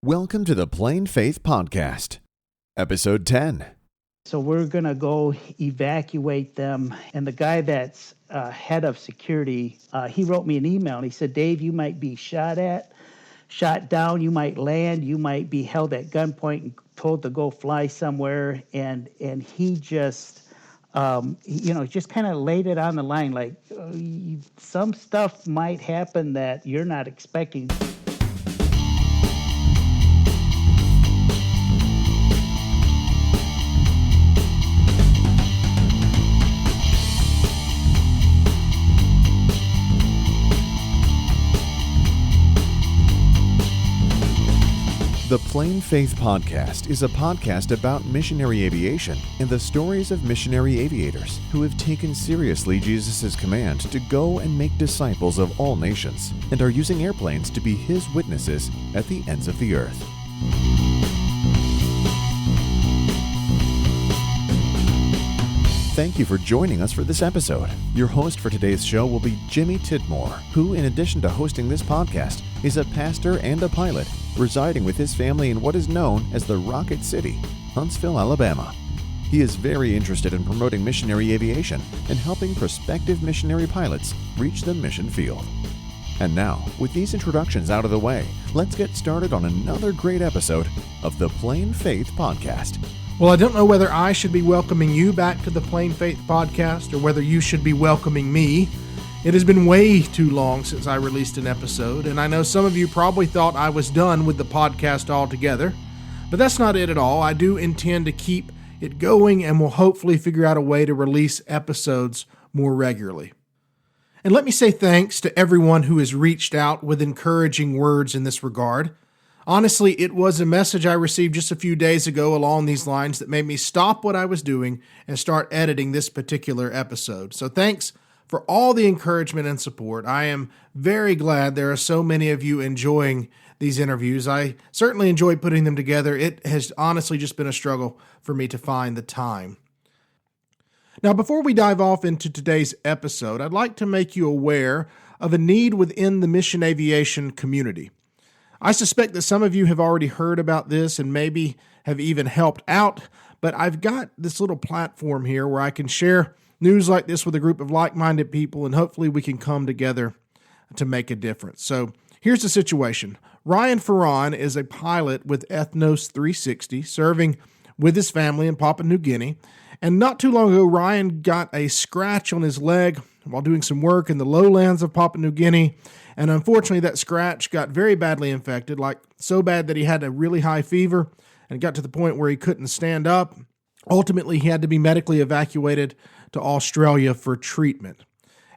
Welcome to the Plain Faith Podcast, Episode 10. So we're going to go evacuate them. And the guy that's head of security, he wrote me an email and he said, Dave, you might be shot down, you might land, you might be held at gunpoint and told to go fly somewhere. And he just, just kind of laid it on the line, like some stuff might happen that you're not expecting. The Plain Faith Podcast is a podcast about missionary aviation and the stories of missionary aviators who have taken seriously Jesus' command to go and make disciples of all nations and are using airplanes to be His witnesses at the ends of the earth. Thank you for joining us for this episode. Your host for today's show will be Jimmy Tidmore, who, in addition to hosting this podcast, is a pastor and a pilot residing with his family in what is known as the Rocket City, Huntsville, Alabama. He is very interested in promoting missionary aviation and helping prospective missionary pilots reach the mission field. And now, with these introductions out of the way, let's get started on another great episode of the Plain Faith Podcast. Well, I don't know whether I should be welcoming you back to the Plain Faith Podcast or whether you should be welcoming me. It has been way too long since I released an episode, and I know some of you probably thought I was done with the podcast altogether, but that's not it at all. I do intend to keep it going and will hopefully figure out a way to release episodes more regularly. And let me say thanks to everyone who has reached out with encouraging words in this regard. Honestly, it was a message I received just a few days ago along these lines that made me stop what I was doing and start editing this particular episode. So thanks for all the encouragement and support. I am very glad there are so many of you enjoying these interviews. I certainly enjoy putting them together. It has honestly just been a struggle for me to find the time. Now, before we dive off into today's episode, I'd like to make you aware of a need within the mission aviation community. I suspect that some of you have already heard about this and maybe have even helped out, but I've got this little platform here where I can share news like this with a group of like-minded people, and hopefully we can come together to make a difference. So here's the situation. Ryan Ferran is a pilot with Ethnos 360, serving with his family in Papua New Guinea. And not too long ago, Ryan got a scratch on his leg while doing some work in the lowlands of Papua New Guinea. And unfortunately, that scratch got very badly infected, like so bad that he had a really high fever and got to the point where he couldn't stand up. Ultimately, he had to be medically evacuated to Australia for treatment.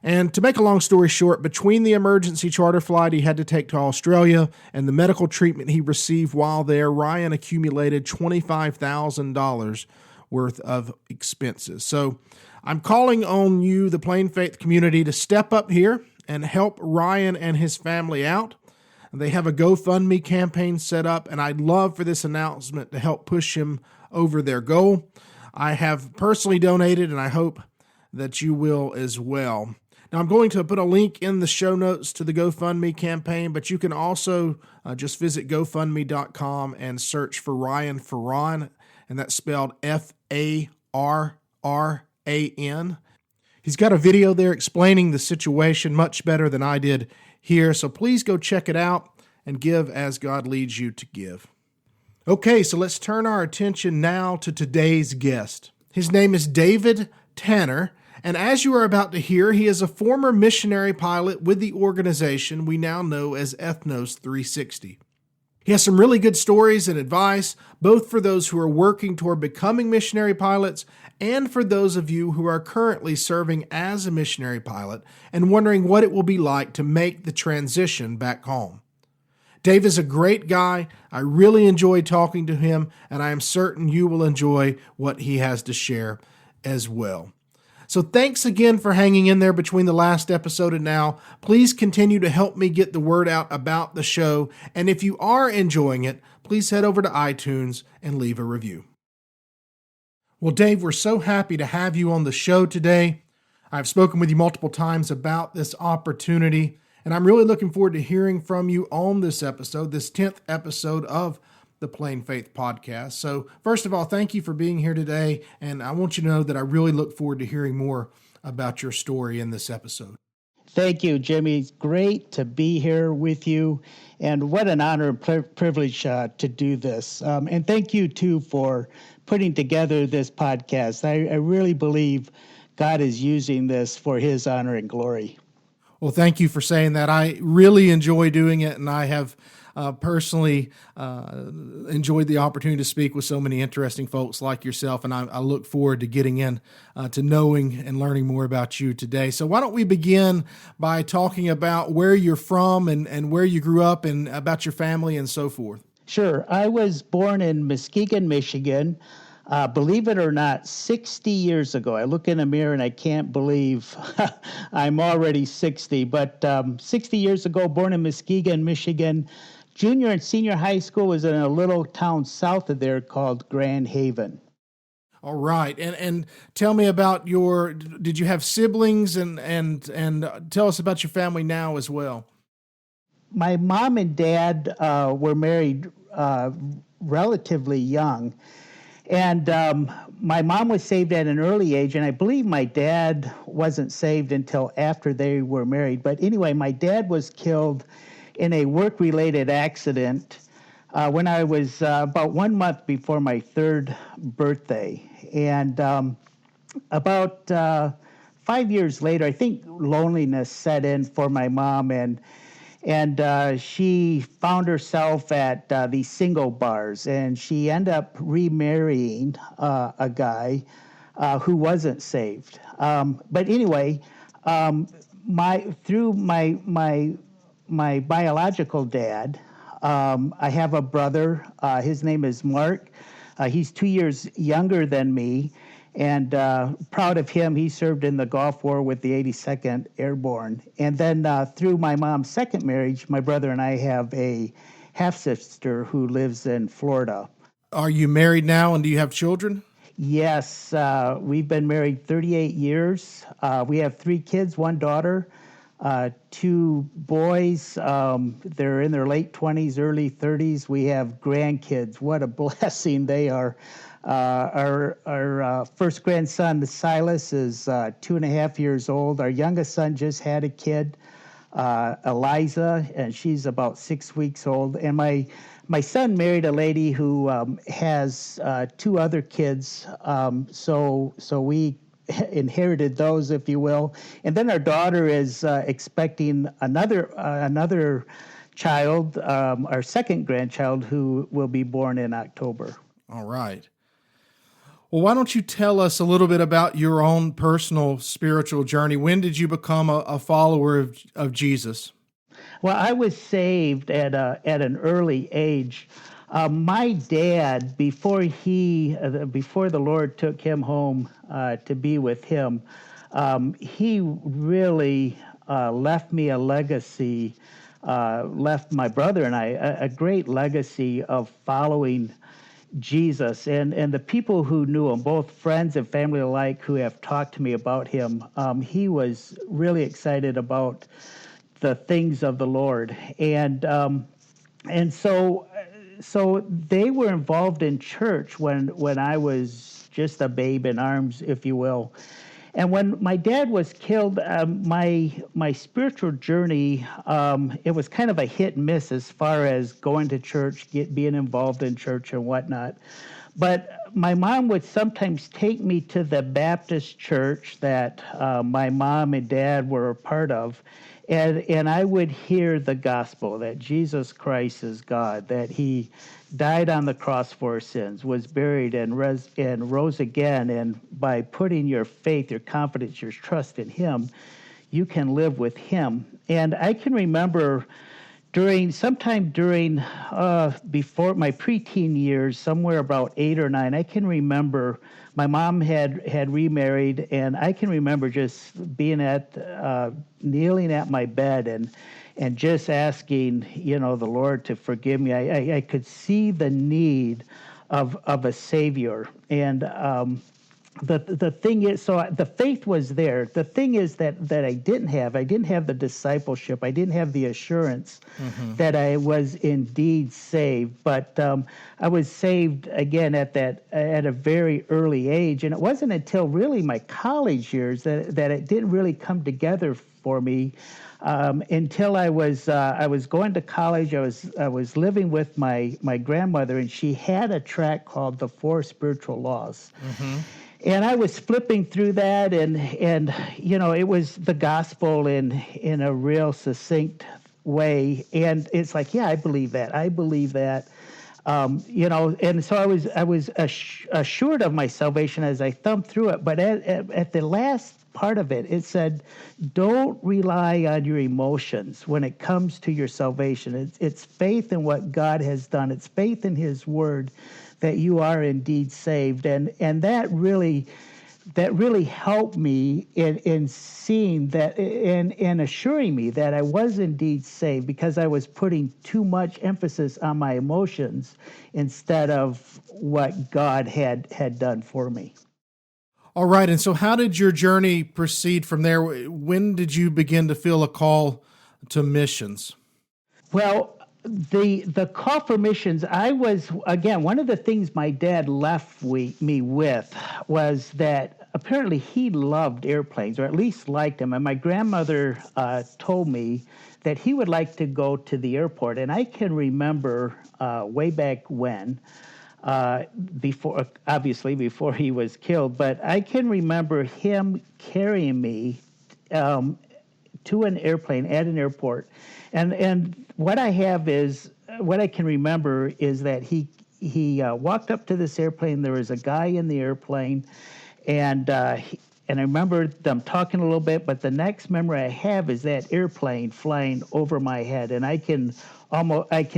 And to make a long story short, between the emergency charter flight he had to take to Australia and the medical treatment he received while there, Ryan accumulated $25,000 worth of expenses. So I'm calling on you, the Plain Faith community, to step up here and help Ryan and his family out. They have a GoFundMe campaign set up, and I'd love for this announcement to help push him over their goal. I have personally donated, and I hope that you will as well. Now, I'm going to put a link in the show notes to the GoFundMe campaign, but you can also just visit GoFundMe.com and search for Ryan Ferran, and that's spelled F-A-R-R-A-N. He's got a video there explaining the situation much better than I did here, so please go check it out and give as God leads you to give. Okay, so let's turn our attention now to today's guest. His name is David Tanner, and as you are about to hear, he is a former missionary pilot with the organization we now know as Ethnos 360. He has some really good stories and advice, both for those who are working toward becoming missionary pilots and for those of you who are currently serving as a missionary pilot and wondering what it will be like to make the transition back home. Dave is a great guy. I really enjoyed talking to him, and I am certain you will enjoy what he has to share as well. So thanks again for hanging in there between the last episode and now. Please continue to help me get the word out about the show, and if you are enjoying it, please head over to iTunes and leave a review. Well, Dave, we're so happy to have you on the show today. I've spoken with you multiple times about this opportunity, And I'm really looking forward to hearing from you on this episode, this 10th episode of the Plain Faith Podcast. So first of all, thank you for being here today. And I want you to know that I really look forward to hearing more about your story in this episode. Thank you, Jimmy. It's great to be here with you. And what an honor and privilege to do this. And thank you, too, for putting together this podcast. I really believe God is using this for his honor and glory. Well, thank you for saying that. I really enjoy doing it, and I have personally enjoyed the opportunity to speak with so many interesting folks like yourself, and I look forward to getting in to knowing and learning more about you today. So why don't we begin by talking about where you're from and where you grew up and about your family and so forth. Sure. I was born in Muskegon, Michigan. Believe it or not, 60 years ago. I look in the mirror and I can't believe I'm already 60. But 60 years ago, born in Muskegon, Michigan. Junior and senior high school was in a little town south of there called Grand Haven. All right. And tell me about did you have siblings and tell us about your family now as well. My mom and dad were married relatively young. And my mom was saved at an early age, and I believe my dad wasn't saved until after they were married. But anyway, my dad was killed in a work-related accident when I was about 1 month before my third birthday. And about 5 years later, I think loneliness set in for my mom, and she found herself at these single bars, and she ended up remarrying a guy who wasn't saved. But anyway, through my biological dad, I have a brother. His name is Mark. He's 2 years younger than me. And proud of him, he served in the Gulf War with the 82nd Airborne. And then through my mom's second marriage, my brother and I have a half-sister who lives in Florida. Are you married now, and do you have children? Yes, we've been married 38 years. We have 3 kids, 1 daughter, 2 boys. They're in their late 20s, early 30s. We have grandkids. What a blessing they are. Our first grandson, Silas, is 2.5 years old. Our youngest son just had a kid, Eliza, and she's about 6 weeks old. And my son married a lady who has 2 other kids, so we inherited those, if you will. And then our daughter is expecting another child, our second grandchild, who will be born in October. All right. Well, why don't you tell us a little bit about your own personal spiritual journey? When did you become a follower of Jesus? Well, I was saved at an early age. My dad, before the Lord took him home to be with him, he really left me a legacy, left my brother and I a great legacy of following Jesus. And the people who knew him, both friends and family alike, who have talked to me about him, he was really excited about the things of the Lord. And so they were involved in church when I was just a babe in arms, if you will. And when my dad was killed, my spiritual journey, it was kind of a hit and miss as far as going to church, being involved in church and whatnot. But my mom would sometimes take me to the Baptist church that my mom and dad were a part of, and I would hear the gospel that Jesus Christ is God, that he died on the cross for our sins, was buried and rose again, and by putting your faith, your confidence, your trust in him, you can live with him. And I can remember sometime during before my preteen years, somewhere about 8 or 9, I can remember my mom had remarried, and I can remember just being kneeling at my bed and just asking, the Lord to forgive me. I could see the need of a Savior, and the thing is, so the faith was there. The thing is that I didn't have the discipleship. I didn't have the assurance that I was indeed saved. But I was saved again at a very early age, and it wasn't until really my college years that it didn't really come together for me. Until I was going to college. I was living with my grandmother, and she had a tract called The Four Spiritual Laws. And I was flipping through that, and it was the gospel in a real succinct way. And it's like, yeah, I believe that. And so I was assured of my salvation as I thumbed through it. But at the last part of it, it said, don't rely on your emotions when it comes to your salvation. It's faith in what God has done. It's faith in His Word that you are indeed saved. And that really helped me in seeing that and assuring me that I was indeed saved, because I was putting too much emphasis on my emotions instead of what God had done for me. All right. And so how did your journey proceed from there? When did you begin to feel a call to missions? Well, the call for missions, I was, again, one of the things my dad left me with was that apparently he loved airplanes, or at least liked them. And my grandmother told me that he would like to go to the airport. And I can remember way back when, before he was killed, but I can remember him carrying me to an airplane at an airport. And what I can remember is that he walked up to this airplane. There was a guy in the airplane, and I remember them talking a little bit. But the next memory I have is that airplane flying over my head, and I can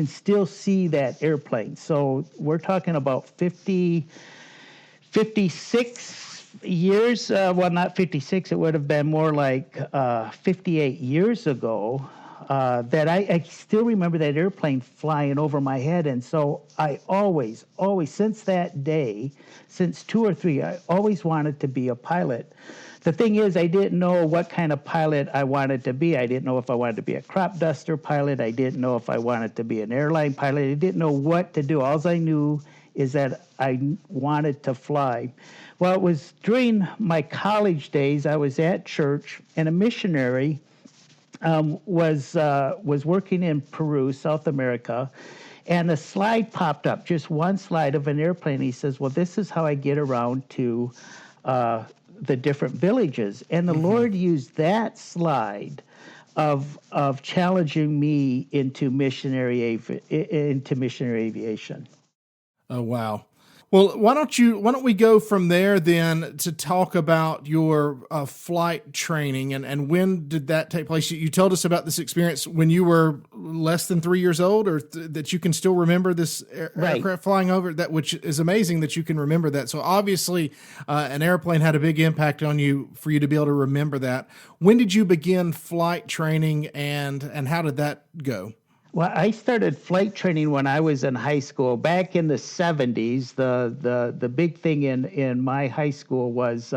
still see that airplane. So we're talking about 56 years. Well, not 56. It would have been more like 58 years ago. That I still remember that airplane flying over my head. And so I always, since that day, since 2 or 3, I always wanted to be a pilot. The thing is, I didn't know what kind of pilot I wanted to be. I didn't know if I wanted to be a crop duster pilot. I didn't know if I wanted to be an airline pilot. I didn't know what to do. All I knew is that I wanted to fly. Well, it was during my college days. I was at church, and a missionary was working in Peru, South America, and a slide popped up, just one slide of an airplane. He says, well, this is how I get around to the different villages. And the Lord used that slide of challenging me into missionary aviation. Oh, wow. Well, why don't we go from there then to talk about your flight training and when did that take place? You told us about this experience when you were less than 3 years old, or that you can still remember this aircraft flying over, that, which is amazing that you can remember that. So obviously an airplane had a big impact on you for you to be able to remember that. When did you begin flight training, and how did that go? Well, I started flight training when I was in high school. Back in the 70s, the big thing in my high school was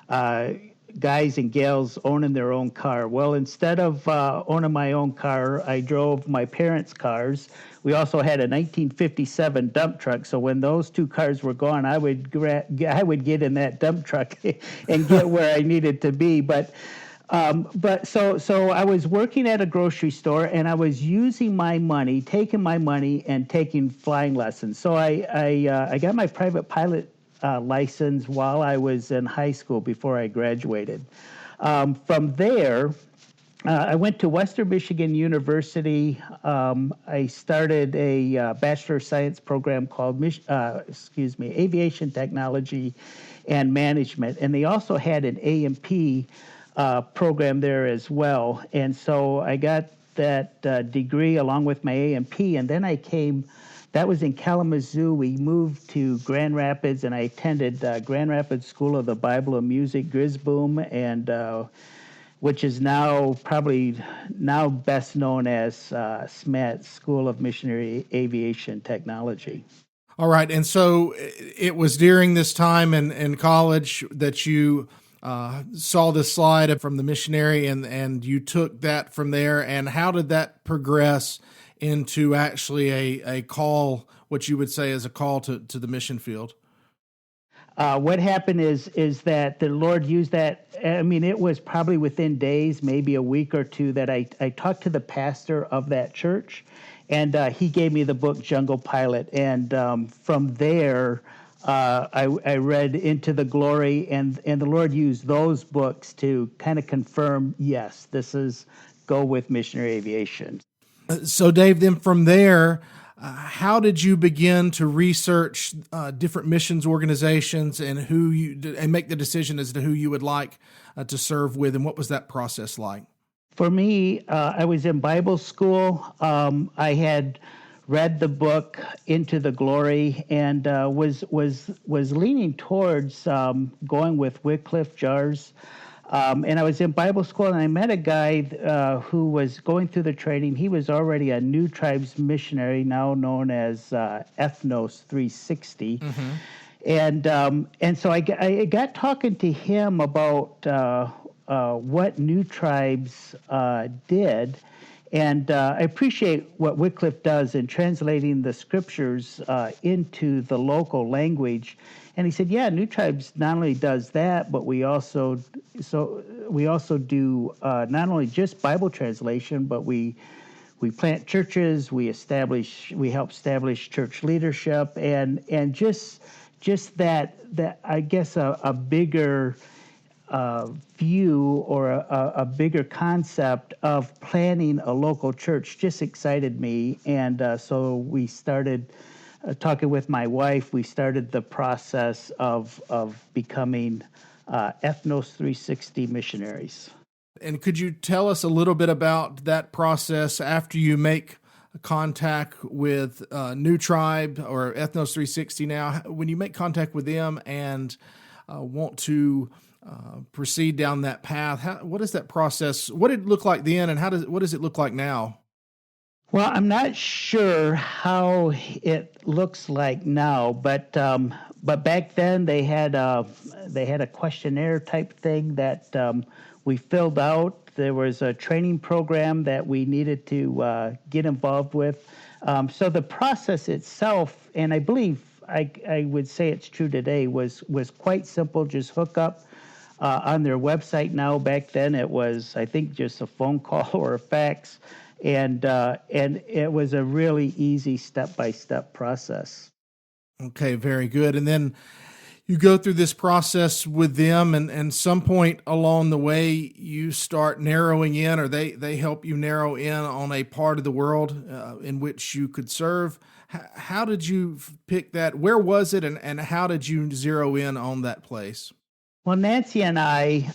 guys and gals owning their own car. Well, instead of owning my own car, I drove my parents' cars. We also had a 1957 dump truck, so when those two cars were gone, I would get in that dump truck and get where I needed to be. But so I was working at a grocery store, and I was using my money, taking my money, and taking flying lessons. So I got my private pilot license while I was in high school before I graduated. From there, I went to Western Michigan University. I started a Bachelor of Science program called Aviation Technology and Management, and they also had an A&P program there as well. And so I got that degree along with my A&P, and then that was in Kalamazoo. We moved to Grand Rapids, and I attended Grand Rapids School of the Bible and Music, Grisboom, and which is now best known as SMAT, School of Missionary Aviation Technology. All right. And so it was during this time in college that you saw this slide from the missionary, and you took that from there. And how did that progress into actually a call, what you would say is a call to the mission field? What happened is that the Lord used that. I mean, it was probably within days, maybe a week or two, that I talked to the pastor of that church, and he gave me the book Jungle Pilot. And from there, I read Into the Glory, and the Lord used those books to kind of confirm, yes, this is go with missionary aviation. So, Dave, then from there, how did you begin to research different missions organizations and and make the decision as to who you would like to serve with, and what was that process like? For me, I was in Bible school. I had read the book Into the Glory and was leaning towards going with Wycliffe Jars. And I was in Bible school, and I met a guy who was going through the training. He was already a New Tribes missionary, now known as Ethnos 360. Mm-hmm. And so I got talking to him about what New Tribes did. And I appreciate what Wycliffe does in translating the scriptures into the local language. And he said, "Yeah, New Tribes not only does that, but we also do not only just Bible translation, but we plant churches, we help establish church leadership, and just that I guess a bigger view or a bigger concept of planning a local church just excited me, and so we started." Talking with my wife, we started the process of becoming Ethnos 360 missionaries. And could you tell us a little bit about that process after you make contact with New Tribe or Ethnos 360 now? When you make contact with them and want to proceed down that path, what is that process? What did it look like then, and what does it look like now? Well, I'm not sure how it looks like now, but back then they had a questionnaire type thing that we filled out. There was a training program that we needed to get involved with. So the process itself, and I believe I would say it's true today, was quite simple. Just hook up on their website now. Back then it was, I think, just a phone call or a fax. And it was a really easy step-by-step process. Okay, very good. And then you go through this process with them, and some point along the way, you start narrowing in, or they help you narrow in on a part of the world in which you could serve. How did you pick that? Where was it, and how did you zero in on that place? Well, Nancy and I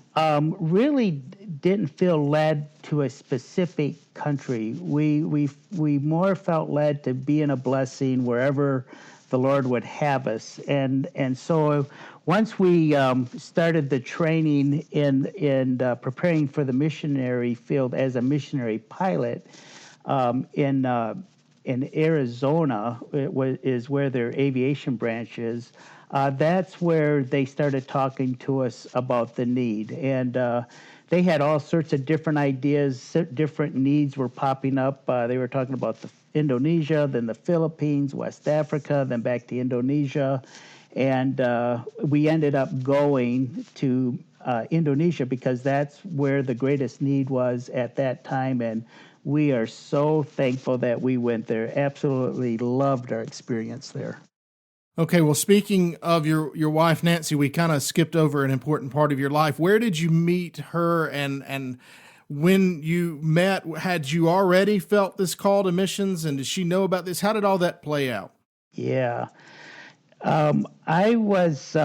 really didn't feel led to a specific country. We more felt led to be in a blessing wherever the Lord would have us. And so once we started the training in preparing for the missionary field as a missionary pilot in Arizona, is where their aviation branch is. That's where they started talking to us about the need. And they had all sorts of different ideas, different needs were popping up. They were talking about Indonesia, then the Philippines, West Africa, then back to Indonesia. And we ended up going to Indonesia because that's where the greatest need was at that time. And we are so thankful that we went there. Absolutely loved our experience there. Okay, well, speaking of your wife, Nancy, we kind of skipped over an important part of your life. Where did you meet her, and when you met, had you already felt this call to missions, and did she know about this? How did all that play out? Yeah. I was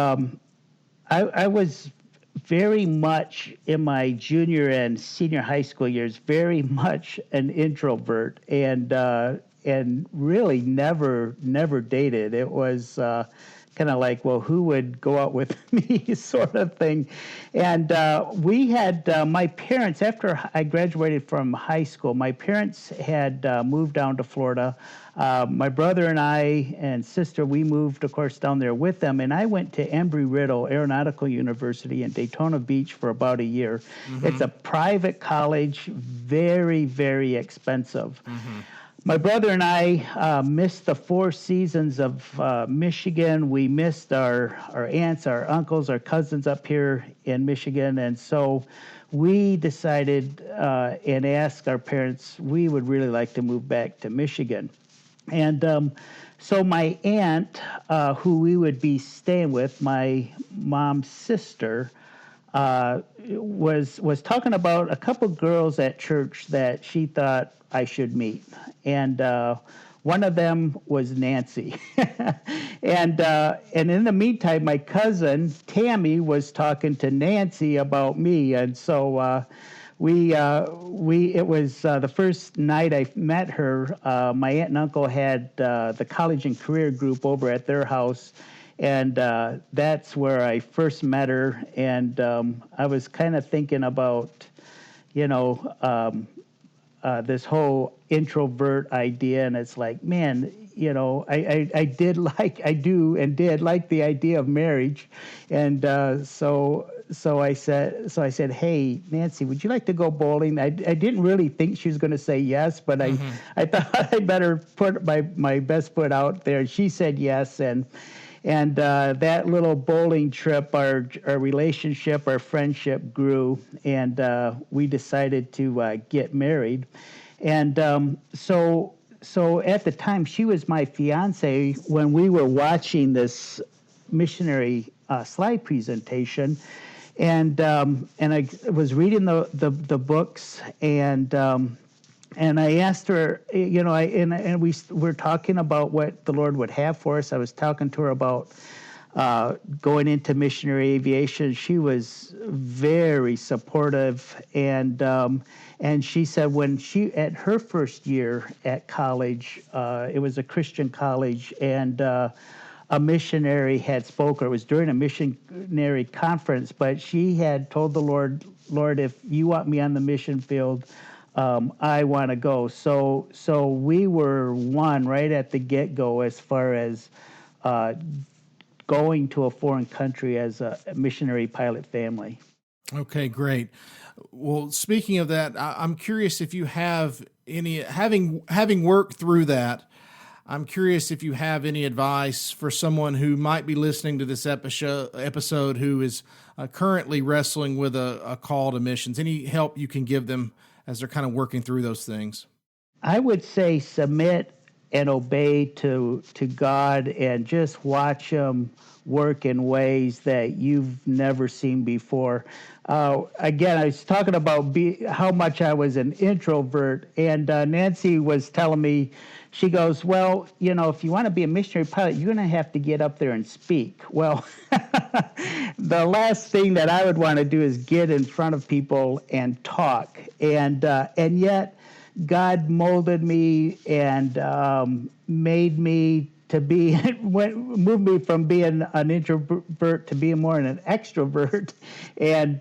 very much in my junior and senior high school years, very much an introvert, and really never dated. It was kind of like, well, who would go out with me, sort of thing. And we had my parents, after I graduated from high school, my parents had moved down to Florida. My brother and I and sister, we moved, of course, down there with them. And I went to Embry-Riddle Aeronautical University in Daytona Beach for about a year. Mm-hmm. It's a private college, very, very expensive. Mm-hmm. My brother and I missed the 4 seasons of Michigan. We missed our aunts, our uncles, our cousins up here in Michigan. And so we decided and asked our parents, we would really like to move back to Michigan. And so my aunt, who we would be staying with, my mom's sister, was talking about a couple girls at church that she thought I should meet. And one of them was Nancy. And in the meantime, my cousin Tammy was talking to Nancy about me. And so it was the first night I met her. My aunt and uncle had the college and career group over at their house. And that's where I first met her. And I was kind of thinking about, this whole introvert idea. And it's like, man, I did like the idea of marriage. And so I said, hey, Nancy, would you like to go bowling? I didn't really think she was going to say yes, but I thought I'd better put my best foot out there. She said yes. And that little bowling trip, our relationship, our friendship grew, and we decided to get married. And so at the time, she was my fiance when we were watching this missionary slide presentation, and I was reading the books, and I asked her, and we were talking about what the Lord would have for us. I was talking to her about going into missionary aviation. She was very supportive, and she said when at her first year at college, it was a Christian college, and a missionary had spoken. It was during a missionary conference, but she had told the Lord, if you want me on the mission field, I want to go. So we were one right at the get-go as far as going to a foreign country as a missionary pilot family. Okay, great. Well, speaking of that, I'm curious if you have any, having worked through that, I'm curious if you have any advice for someone who might be listening to this episode who is currently wrestling with a call to missions. Any help you can give them as they're kind of working through those things? I would say submit and obey to God, and just watch Him work in ways that you've never seen before. Again, I was talking about how much I was an introvert, and Nancy was telling me, she goes, well, if you want to be a missionary pilot, you're going to have to get up there and speak. Well, the last thing that I would want to do is get in front of people and talk. And yet God molded me and made me to be, moved me from being an introvert to being more an extrovert. And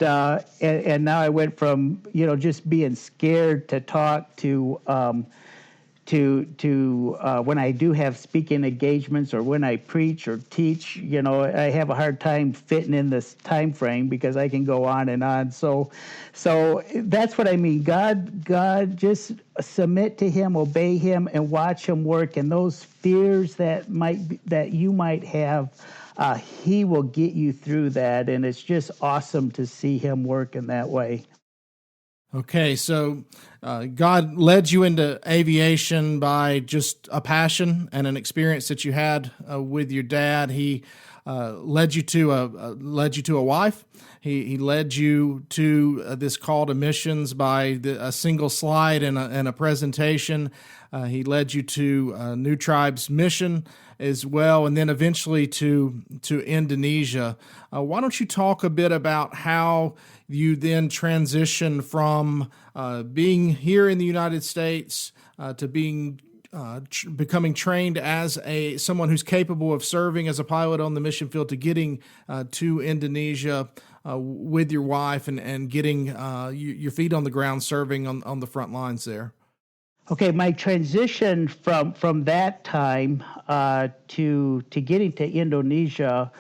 now I went from, just being scared to talk to when I do have speaking engagements or when I preach or teach, I have a hard time fitting in this time frame because I can go on and on. So that's what I mean. God, just submit to Him, obey Him, and watch Him work. And those fears that you might have, He will get you through that. And it's just awesome to see Him work in that way. Okay, so God led you into aviation by just a passion and an experience that you had with your dad. He led you to a wife. He led you to this call to missions by a single slide and a presentation. He led you to New Tribes Mission as well, and then eventually to Indonesia. Why don't you talk a bit about how you then transition from being here in the United States to being becoming trained as someone who's capable of serving as a pilot on the mission field to getting to Indonesia with your wife and getting your feet on the ground serving on the front lines there? Okay, my transition from that time to getting to Indonesia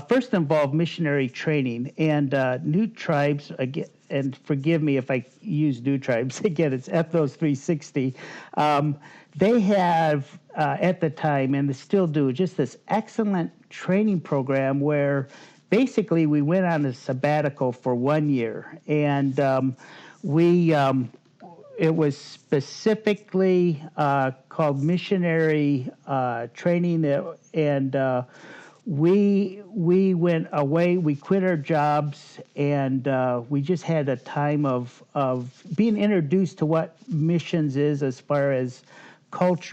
first involved missionary training and New Tribes again. And forgive me if I use New Tribes again. It's Ethnos 360. They have at the time, and they still do, just this excellent training program where basically we went on a sabbatical for 1 year, and it was specifically called missionary training, and we went away. We quit our jobs, and we just had a time of being introduced to what missions is, as far as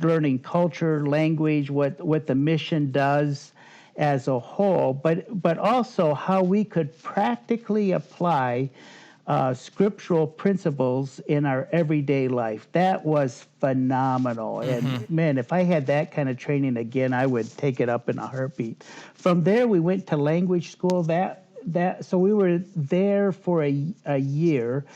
learning culture, language, what the mission does as a whole, but also how we could practically apply scriptural principles in our everyday life. That was phenomenal. Mm-hmm. And man, if I had that kind of training again, I would take it up in a heartbeat. From there, we went to language school. So we were there for a year.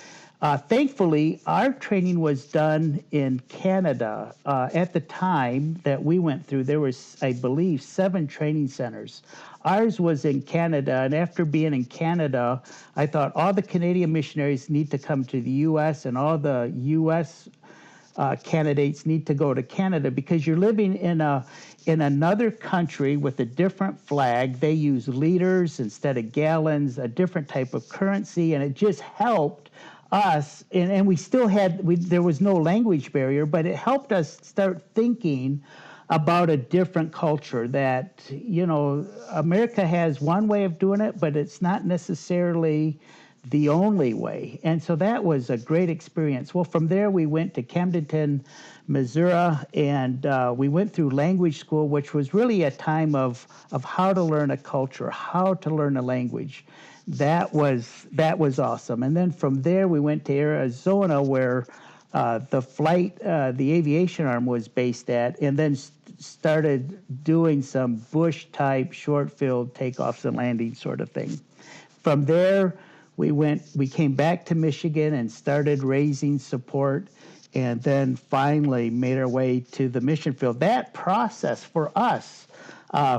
Thankfully, our training was done in Canada. At the time that we went through, there was, I believe, 7 training centers. Ours was in Canada, and after being in Canada, I thought all the Canadian missionaries need to come to the U.S., and all the U.S. Candidates need to go to Canada, because you're living in another country with a different flag. They use liters instead of gallons, a different type of currency, and it just helped us, and we still there was no language barrier, but it helped us start thinking about a different culture, that, America has one way of doing it, but it's not necessarily the only way. And so that was a great experience. Well, from there, we went to Camdenton, Missouri, and we went through language school, which was really a time of how to learn a culture, how to learn a language. That was awesome. And then from there, we went to Arizona, where the aviation arm was based at, and then started doing some bush-type short-field takeoffs and landings sort of thing. From there, we came back to Michigan and started raising support, and then finally made our way to the mission field. That process for us,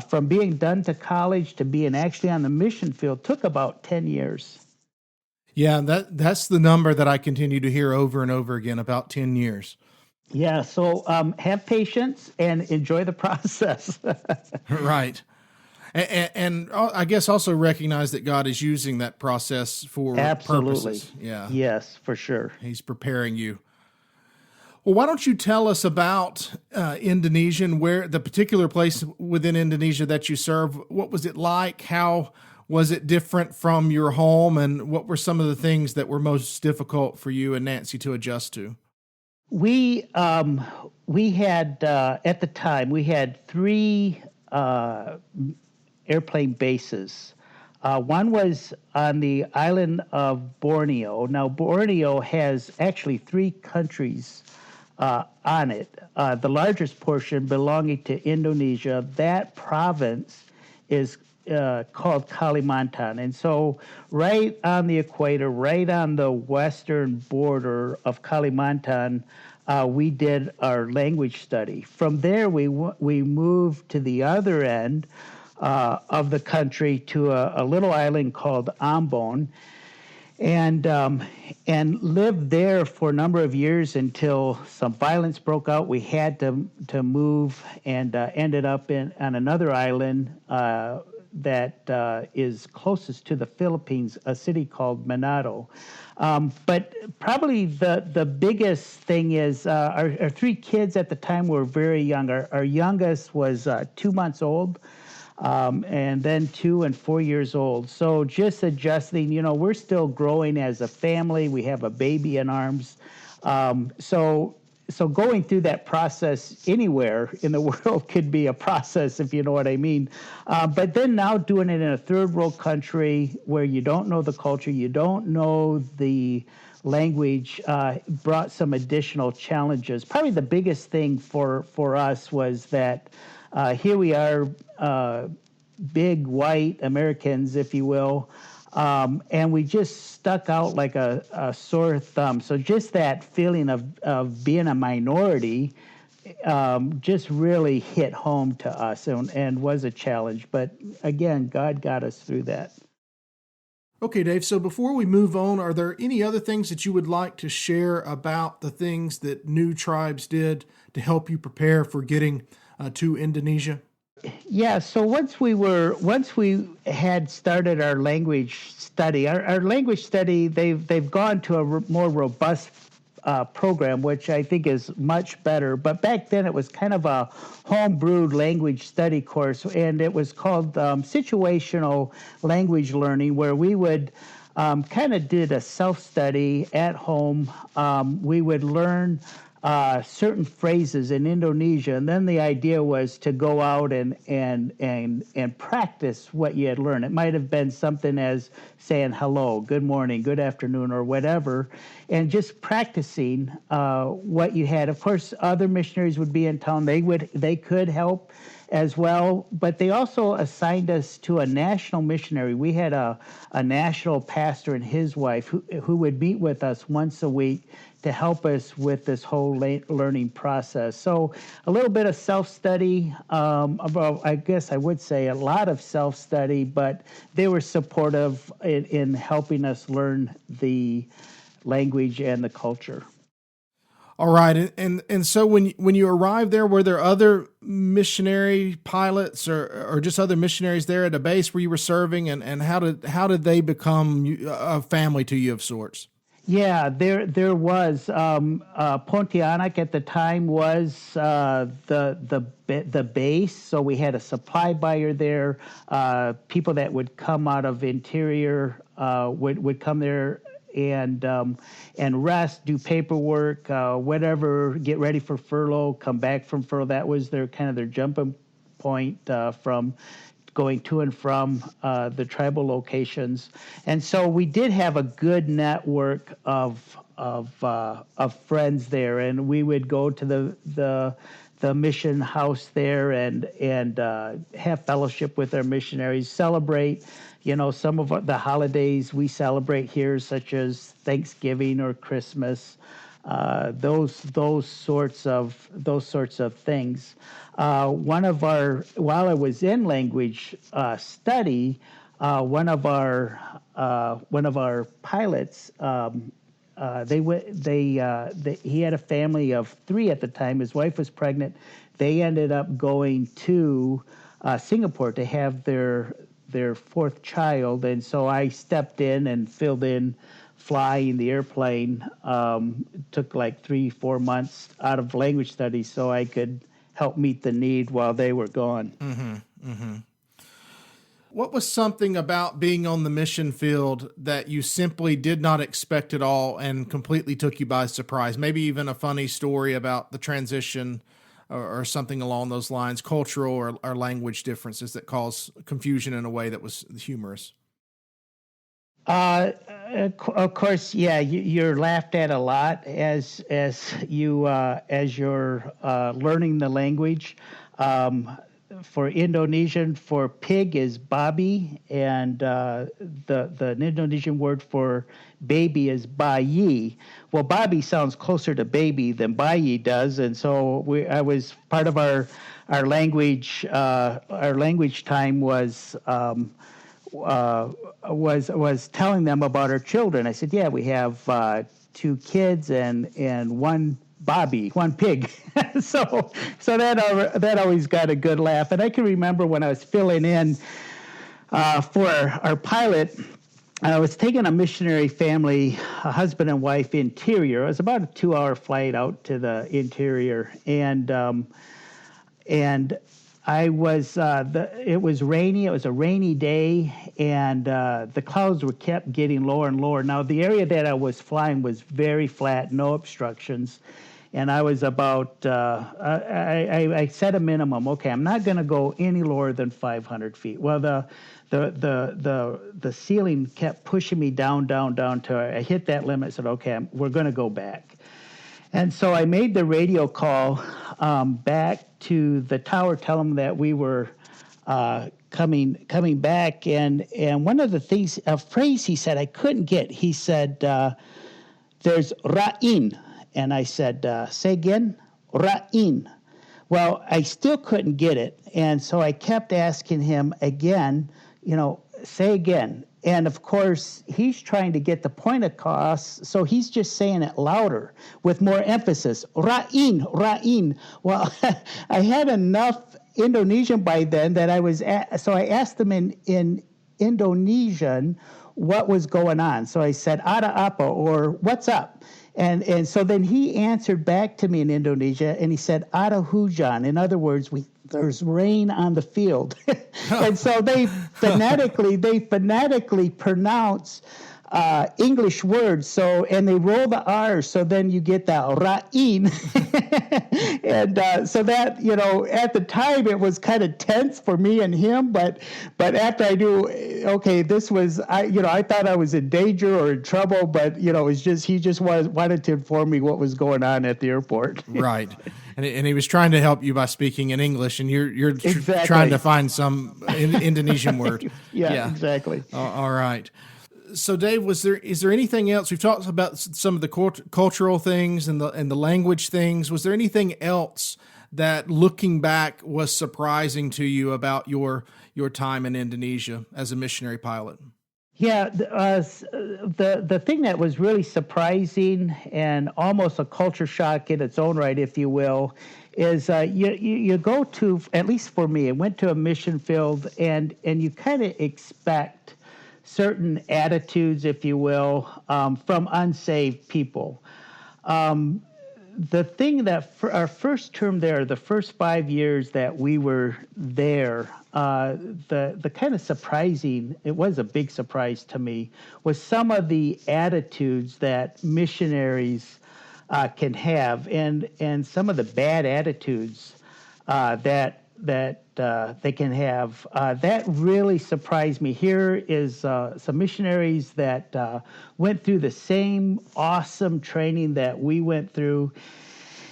from being done to college to being actually on the mission field, took about 10 years. Yeah, that's the number that I continue to hear over and over again, about 10 years. Yeah, so have patience and enjoy the process. Right. And I guess also recognize that God is using that process for purposes. Yeah. Yes, for sure. He's preparing you. Well, why don't you tell us about Indonesia, and where the particular place within Indonesia that you serve? What was it like? How was it different from your home? And what were some of the things that were most difficult for you and Nancy to adjust to? We had, at the time, we had 3 airplane bases. One was on the island of Borneo. Now, Borneo has actually 3 countries on it. The largest portion belonging to Indonesia. That province is called Kalimantan. And so right on the equator, right on the western border of Kalimantan, we did our language study. From there, we moved to the other end of the country to a little island called Ambon, and lived there for a number of years until some violence broke out. We had to move, and ended up on another island that is closest to the Philippines, a city called Manado. But probably the biggest thing is our 3 kids at the time were very young. Our youngest was 2 months old, and then 2 and 4 years old. So just adjusting, we're still growing as a family. We have a baby in arms. So going through that process anywhere in the world could be a process, if you know what I mean. But then now doing it in a third world country where you don't know the culture, you don't know the language brought some additional challenges. Probably the biggest thing for us was that here we are, big white Americans, if you will, and we just stuck out like a sore thumb. So just that feeling of being a minority just really hit home to us and was a challenge. But again, God got us through that. Okay, Dave, so before we move on, are there any other things that you would like to share about the things that New Tribes did to help you prepare for getting to Indonesia? Yeah, so once we had started our language study, our language study, they've gone to a more robust program, which I think is much better. But back then it was kind of a home-brewed language study course, and it was called situational language learning, where we would kind of did a self-study at home. We would learn certain phrases in Indonesia, and then the idea was to go out and practice what you had learned. It might have been something as saying hello, good morning, good afternoon, or whatever, and just practicing what you had. Of course, other missionaries would be in town. They could help as well, but they also assigned us to a national missionary. We had a national pastor and his wife who would meet with us once a week to help us with this whole learning process. So a little bit of self-study, I guess I would say a lot of self-study, but they were supportive in helping us learn the language and the culture. All right, and so when you arrived there, were there other missionary pilots or just other missionaries there at a base where you were serving, and how did they become a family to you of sorts? Yeah, there was Pontianak at the time was the base, so we had a supply buyer there. People that would come out of interior would come there and rest, do paperwork, whatever, get ready for furlough, come back from furlough. That was their jumping point from going to and from the tribal locations. And so we did have a good network of friends there, and we would go to the mission house there and have fellowship with our missionaries, celebrate, some of the holidays we celebrate here, such as Thanksgiving or Christmas, those sorts of things. While I was in language study, one of our pilots, he had a family of 3 at the time. His wife was pregnant. They ended up going to Singapore to have their 4th child, and so I stepped in and filled in flying the airplane. Took like 3-4 months out of language studies so I could help meet the need while they were gone. Mm-hmm, mm-hmm. What was something about being on the mission field that you simply did not expect at all and completely took you by surprise? Maybe even a funny story about the transition or something along those lines, cultural or language differences that caused confusion in a way that was humorous. Of course, yeah. You're laughed at a lot as you're learning the language. For Indonesian, for pig is babi, and the Indonesian word for baby is bayi. Well, babi sounds closer to baby than bayi does, and so I was part of our language. Our language time was telling them about our children. I said, yeah, we have 2 kids and 1 Bobby, 1 pig. so that always got a good laugh. And I can remember when I was filling in for our pilot, I was taking a missionary family, a husband and wife, interior. It was about a 2-hour flight out to the interior, and I was. It was rainy. It was a rainy day, and the clouds kept getting lower and lower. Now the area that I was flying was very flat, no obstructions, and I was about I set a minimum. Okay, I'm not going to go any lower than 500 feet. Well, the ceiling kept pushing me down till I hit that limit. Said, okay, we're going to go back. And so I made the radio call back to the tower, tell them that we were coming back. And one of the things, a phrase he said I couldn't get. He said, "There's Ra'in," and I said, "Say again, Ra'in." Well, I still couldn't get it, and so I kept asking him again. Say again. And of course, he's trying to get the point across, so he's just saying it louder with more emphasis. Ra'in, Ra'in. Well, I had enough Indonesian by then that so I asked him in Indonesian what was going on. So I said, "Ada apa," or "What's up?" And so then he answered back to me in Indonesia, and he said, "Ada hujan." In other words, there's rain on the field. And so they phonetically pronounce English words. And they roll the R's. So then you get that Ra'in. And so that, at the time it was kind of tense for me and him. But after I knew, okay, this was, I thought I was in danger or in trouble. But, it was just, he just wanted to inform me what was going on at the airport. Right. And he was trying to help you by speaking in English, and you're exactly. Trying to find some Indonesian word. Yeah, exactly. All right. So, Dave, is there anything else? We've talked about some of the cultural things and the language things. Was there anything else that, looking back, was surprising to you about your time in Indonesia as a missionary pilot? Yeah, the thing that was really surprising and almost a culture shock in its own right, if you will, is you go to, at least for me, I went to a mission field and you kind of expect certain attitudes, if you will, from unsaved people. The thing that for our first term there, the first 5 years that we were there, the kind of surprising, it was a big surprise to me, was some of the attitudes that missionaries can have, and some of the bad attitudes that they can have. That really surprised me. Here is some missionaries that went through the same awesome training that we went through,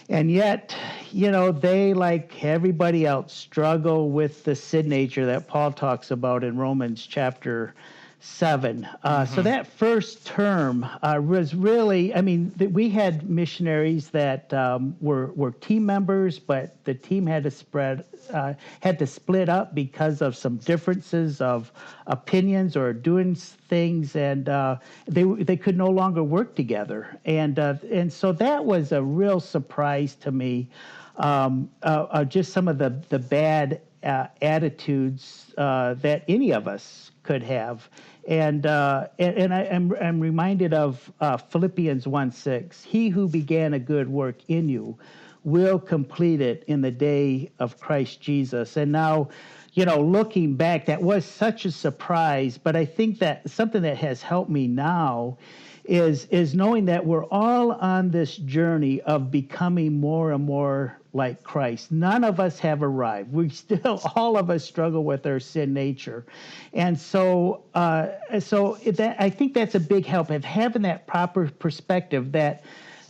and yet, they, like everybody else, struggle with the sin nature that Paul talks about in Romans chapter 7. So that first term was really, we had missionaries that were team members, but the team had to split up because of some differences of opinions or doing things, and they could no longer work together. And so that was a real surprise to me, just some of the bad attitudes that any of us could have. And I'm reminded of Philippians 1:6. He who began a good work in you will complete it in the day of Christ Jesus. And now, looking back, that was such a surprise. But I think that something that has helped me now is knowing that we're all on this journey of becoming more and more like Christ. None of us have arrived. All of us struggle with our sin nature. And so I think that's a big help of having that proper perspective that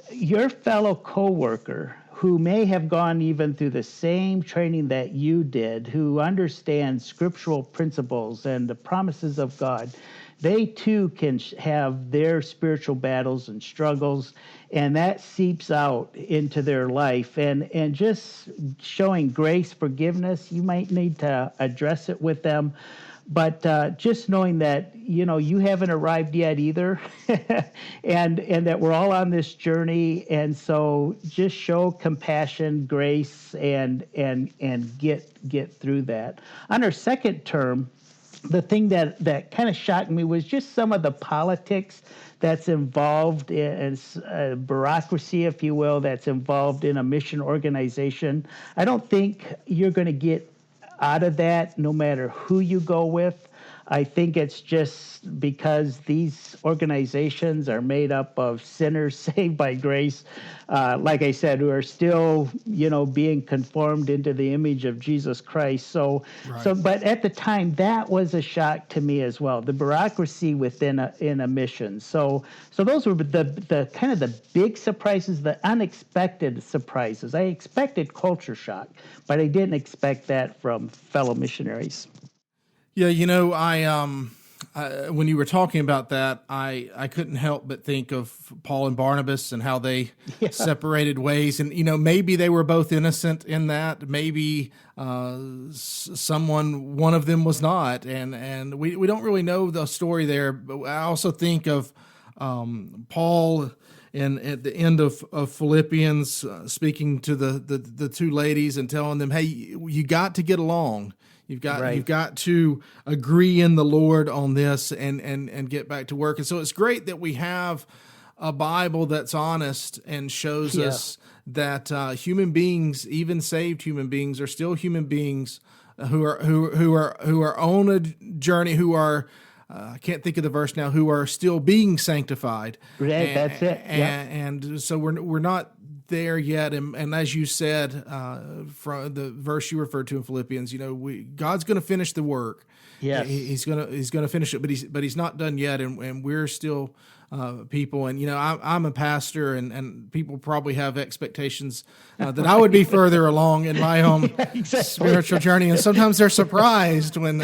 your fellow coworker who may have gone even through the same training that you did, who understands scriptural principles and the promises of God, they too can have their spiritual battles and struggles, and that seeps out into their life. And just showing grace, forgiveness, you might need to address it with them. But just knowing that, you haven't arrived yet either, and that we're all on this journey. And so just show compassion, grace, and get through that. On our second term, the thing that kind of shocked me was just some of the politics that's involved in bureaucracy, if you will, that's involved in a mission organization. I don't think you're going to get out of that no matter who you go with. I think it's just because these organizations are made up of sinners saved by grace, like I said, who are still, being conformed into the image of Jesus Christ. But at the time, that was a shock to me as well. The bureaucracy within a mission. So those were the kind of the big surprises, the unexpected surprises. I expected culture shock, but I didn't expect that from fellow missionaries. Yeah, I when you were talking about that, I couldn't help but think of Paul and Barnabas and how they separated ways. And, maybe they were both innocent in that. Maybe one of them was not. And we don't really know the story there. But I also think of Paul at the end of Philippians speaking to the two ladies and telling them, hey, you got to get along. You've got to agree in the Lord on this and get back to work. And so it's great that we have a Bible that's honest and shows us that human beings, even saved human beings, are still human beings who are on a journey, who are I can't think of the verse now, who are still being sanctified. Right, that's it. And so we're not there yet, and as you said, from the verse you referred to in Philippians, God's going to finish the work. Yes, he's going to finish it, but he's not done yet, and we're still people. And I'm a pastor, and people probably have expectations that I would be further along in my own spiritual journey, and sometimes they're surprised when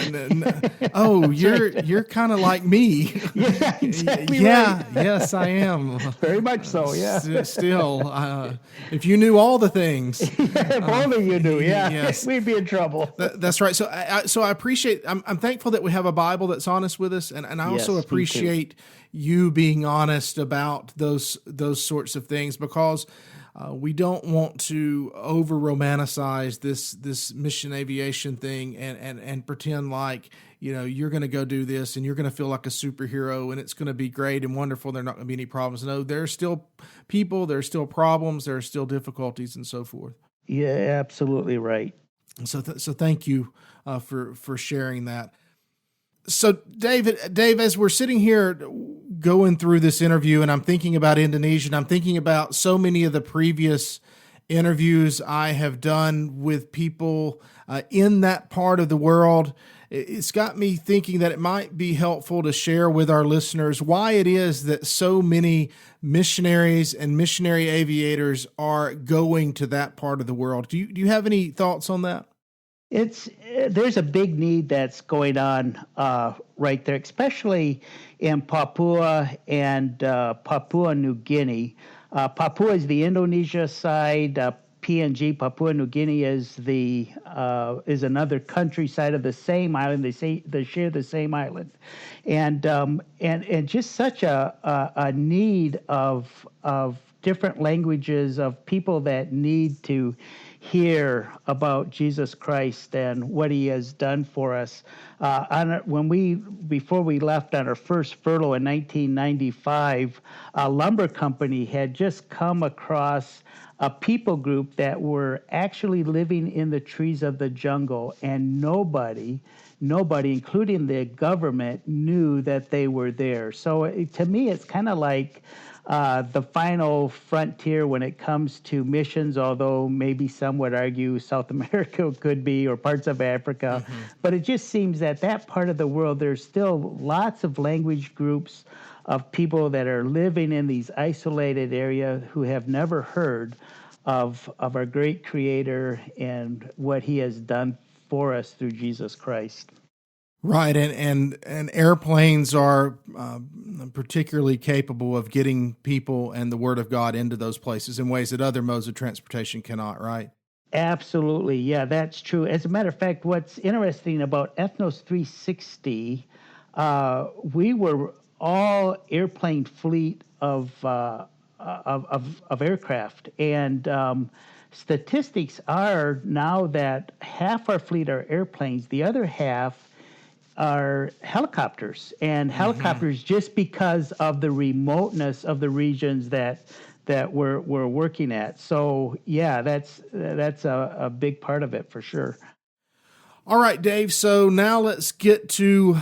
you're kind of like me. Yeah, exactly right. Yes, I am. Very much so. Yeah. Still, if you knew all the things, if only you knew. Yeah, yes. We'd be in trouble. That's right. So I appreciate. I'm thankful that we have a Bible that's honest with us, and I also appreciate you being honest about those sorts of things, because we don't want to over romanticize this mission aviation thing and pretend like you're going to go do this and you're going to feel like a superhero and it's going to be great and wonderful. There are not going to be any problems. No, there's still people, there's still problems, there are still difficulties and so forth. Yeah, absolutely right. So thank you for sharing that. So Dave, as we're sitting here going through this interview, and I'm thinking about Indonesia, and I'm thinking about so many of the previous interviews I have done with people in that part of the world, it's got me thinking that it might be helpful to share with our listeners why it is that so many missionaries and missionary aviators are going to that part of the world. Do you have any thoughts on that? There's a big need that's going on right there, especially in Papua and Papua New Guinea. Papua is the Indonesia side. PNG, Papua New Guinea, is another countryside of the same island. They share the same island, and just such a need of different languages, of people that need to hear about Jesus Christ and what He has done for us. Before we left on our first furlough in 1995, a lumber company had just come across a people group that were actually living in the trees of the jungle, and nobody, including the government, knew that they were there. So to me, it's kind of like the final frontier when it comes to missions, although maybe some would argue South America could be, or parts of Africa. Mm-hmm. But it just seems that part of the world, there's still lots of language groups of people that are living in these isolated areas who have never heard of our great Creator and what He has done for us through Jesus Christ. Right, and airplanes are particularly capable of getting people and the Word of God into those places in ways that other modes of transportation cannot, right? Absolutely, yeah, that's true. As a matter of fact, what's interesting about Ethnos 360, we were all airplane fleet of aircraft, and statistics are now that half our fleet are airplanes, the other half are helicopters, and helicopters just because of the remoteness of the regions that we're working at. So yeah, that's a big part of it for sure. All right, Dave. So now let's get to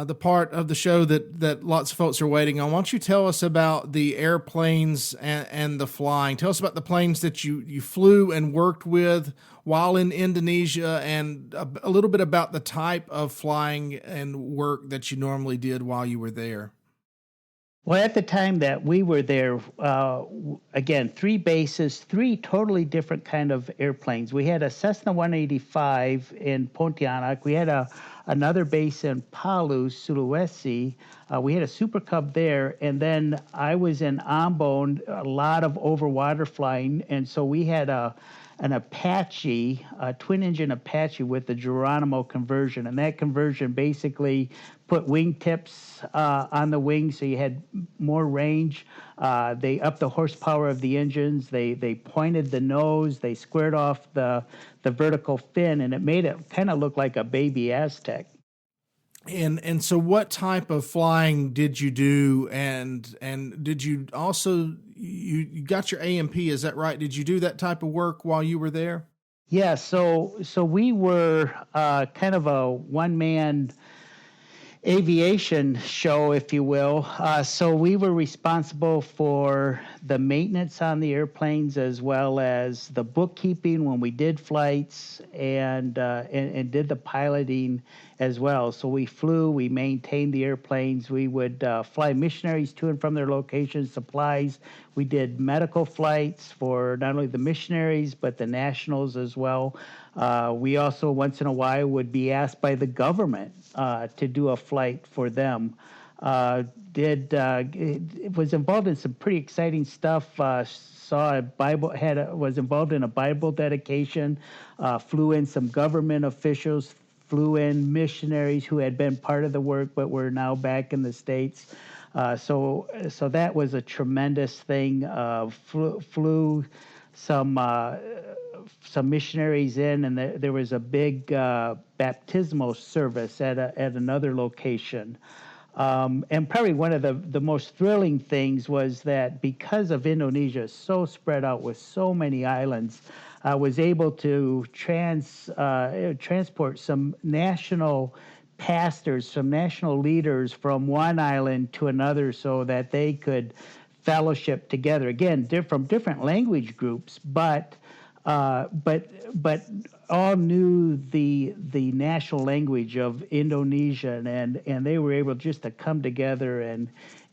the part of the show that lots of folks are waiting on. Why don't you tell us about the airplanes and the flying? Tell us about the planes that you flew and worked with while in Indonesia, and a little bit about the type of flying and work that you normally did while you were there. Well, at the time that we were there, again, 3 bases, 3 totally different kind of airplanes. We had a Cessna 185 in Pontianak. We had another base in Palu, Sulawesi. We had a Super Cub there, and then I was in Ambon, a lot of over-water flying, and so we had an Apache, a twin-engine Apache with the Geronimo conversion, and that conversion basically put wingtips on the wings, so you had more range. They upped the horsepower of the engines. They pointed the nose. They squared off the vertical fin, and it made it kind of look like a baby Aztec. And so what type of flying did you do? And did you also, you got your AMP, is that right? Did you do that type of work while you were there? Yeah, so we were kind of a one-man aviation show, if you will. So we were responsible for the maintenance on the airplanes, as well as the bookkeeping when we did flights, and did the piloting as well. So we flew, we maintained the airplanes. We would fly missionaries to and from their locations, supplies. We did medical flights for not only the missionaries, but the nationals as well. We also, once in a while, would be asked by the government to do a flight for them. It was involved in some pretty exciting stuff. Saw a Bible, was involved in a Bible dedication. Flew in some government officials. Flew in missionaries who had been part of the work but were now back in the States. So that was a tremendous thing. Flew some missionaries in, and there was a big baptismal service at another location. And probably one of the most thrilling things was that because of Indonesia so spread out with so many islands, I was able to transport some national pastors, some national leaders from one island to another so that they could fellowship together. Again, from different language groups, but all knew the national language of Indonesian, and they were able just to come together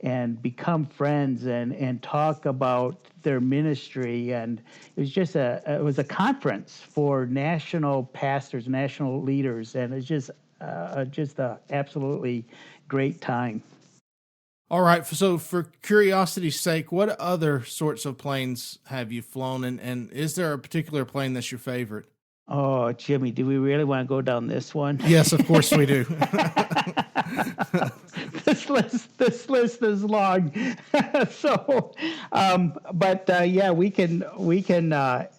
and become friends and talk about their ministry. And it was just it was a conference for national pastors, national leaders, and it's just a absolutely great time. All right. So for curiosity's sake, what other sorts of planes have you flown? And is there a particular plane that's your favorite? Oh, Jimmy, do we really want to go down this one? Yes, of course we do. This list is long. So, yeah, we can.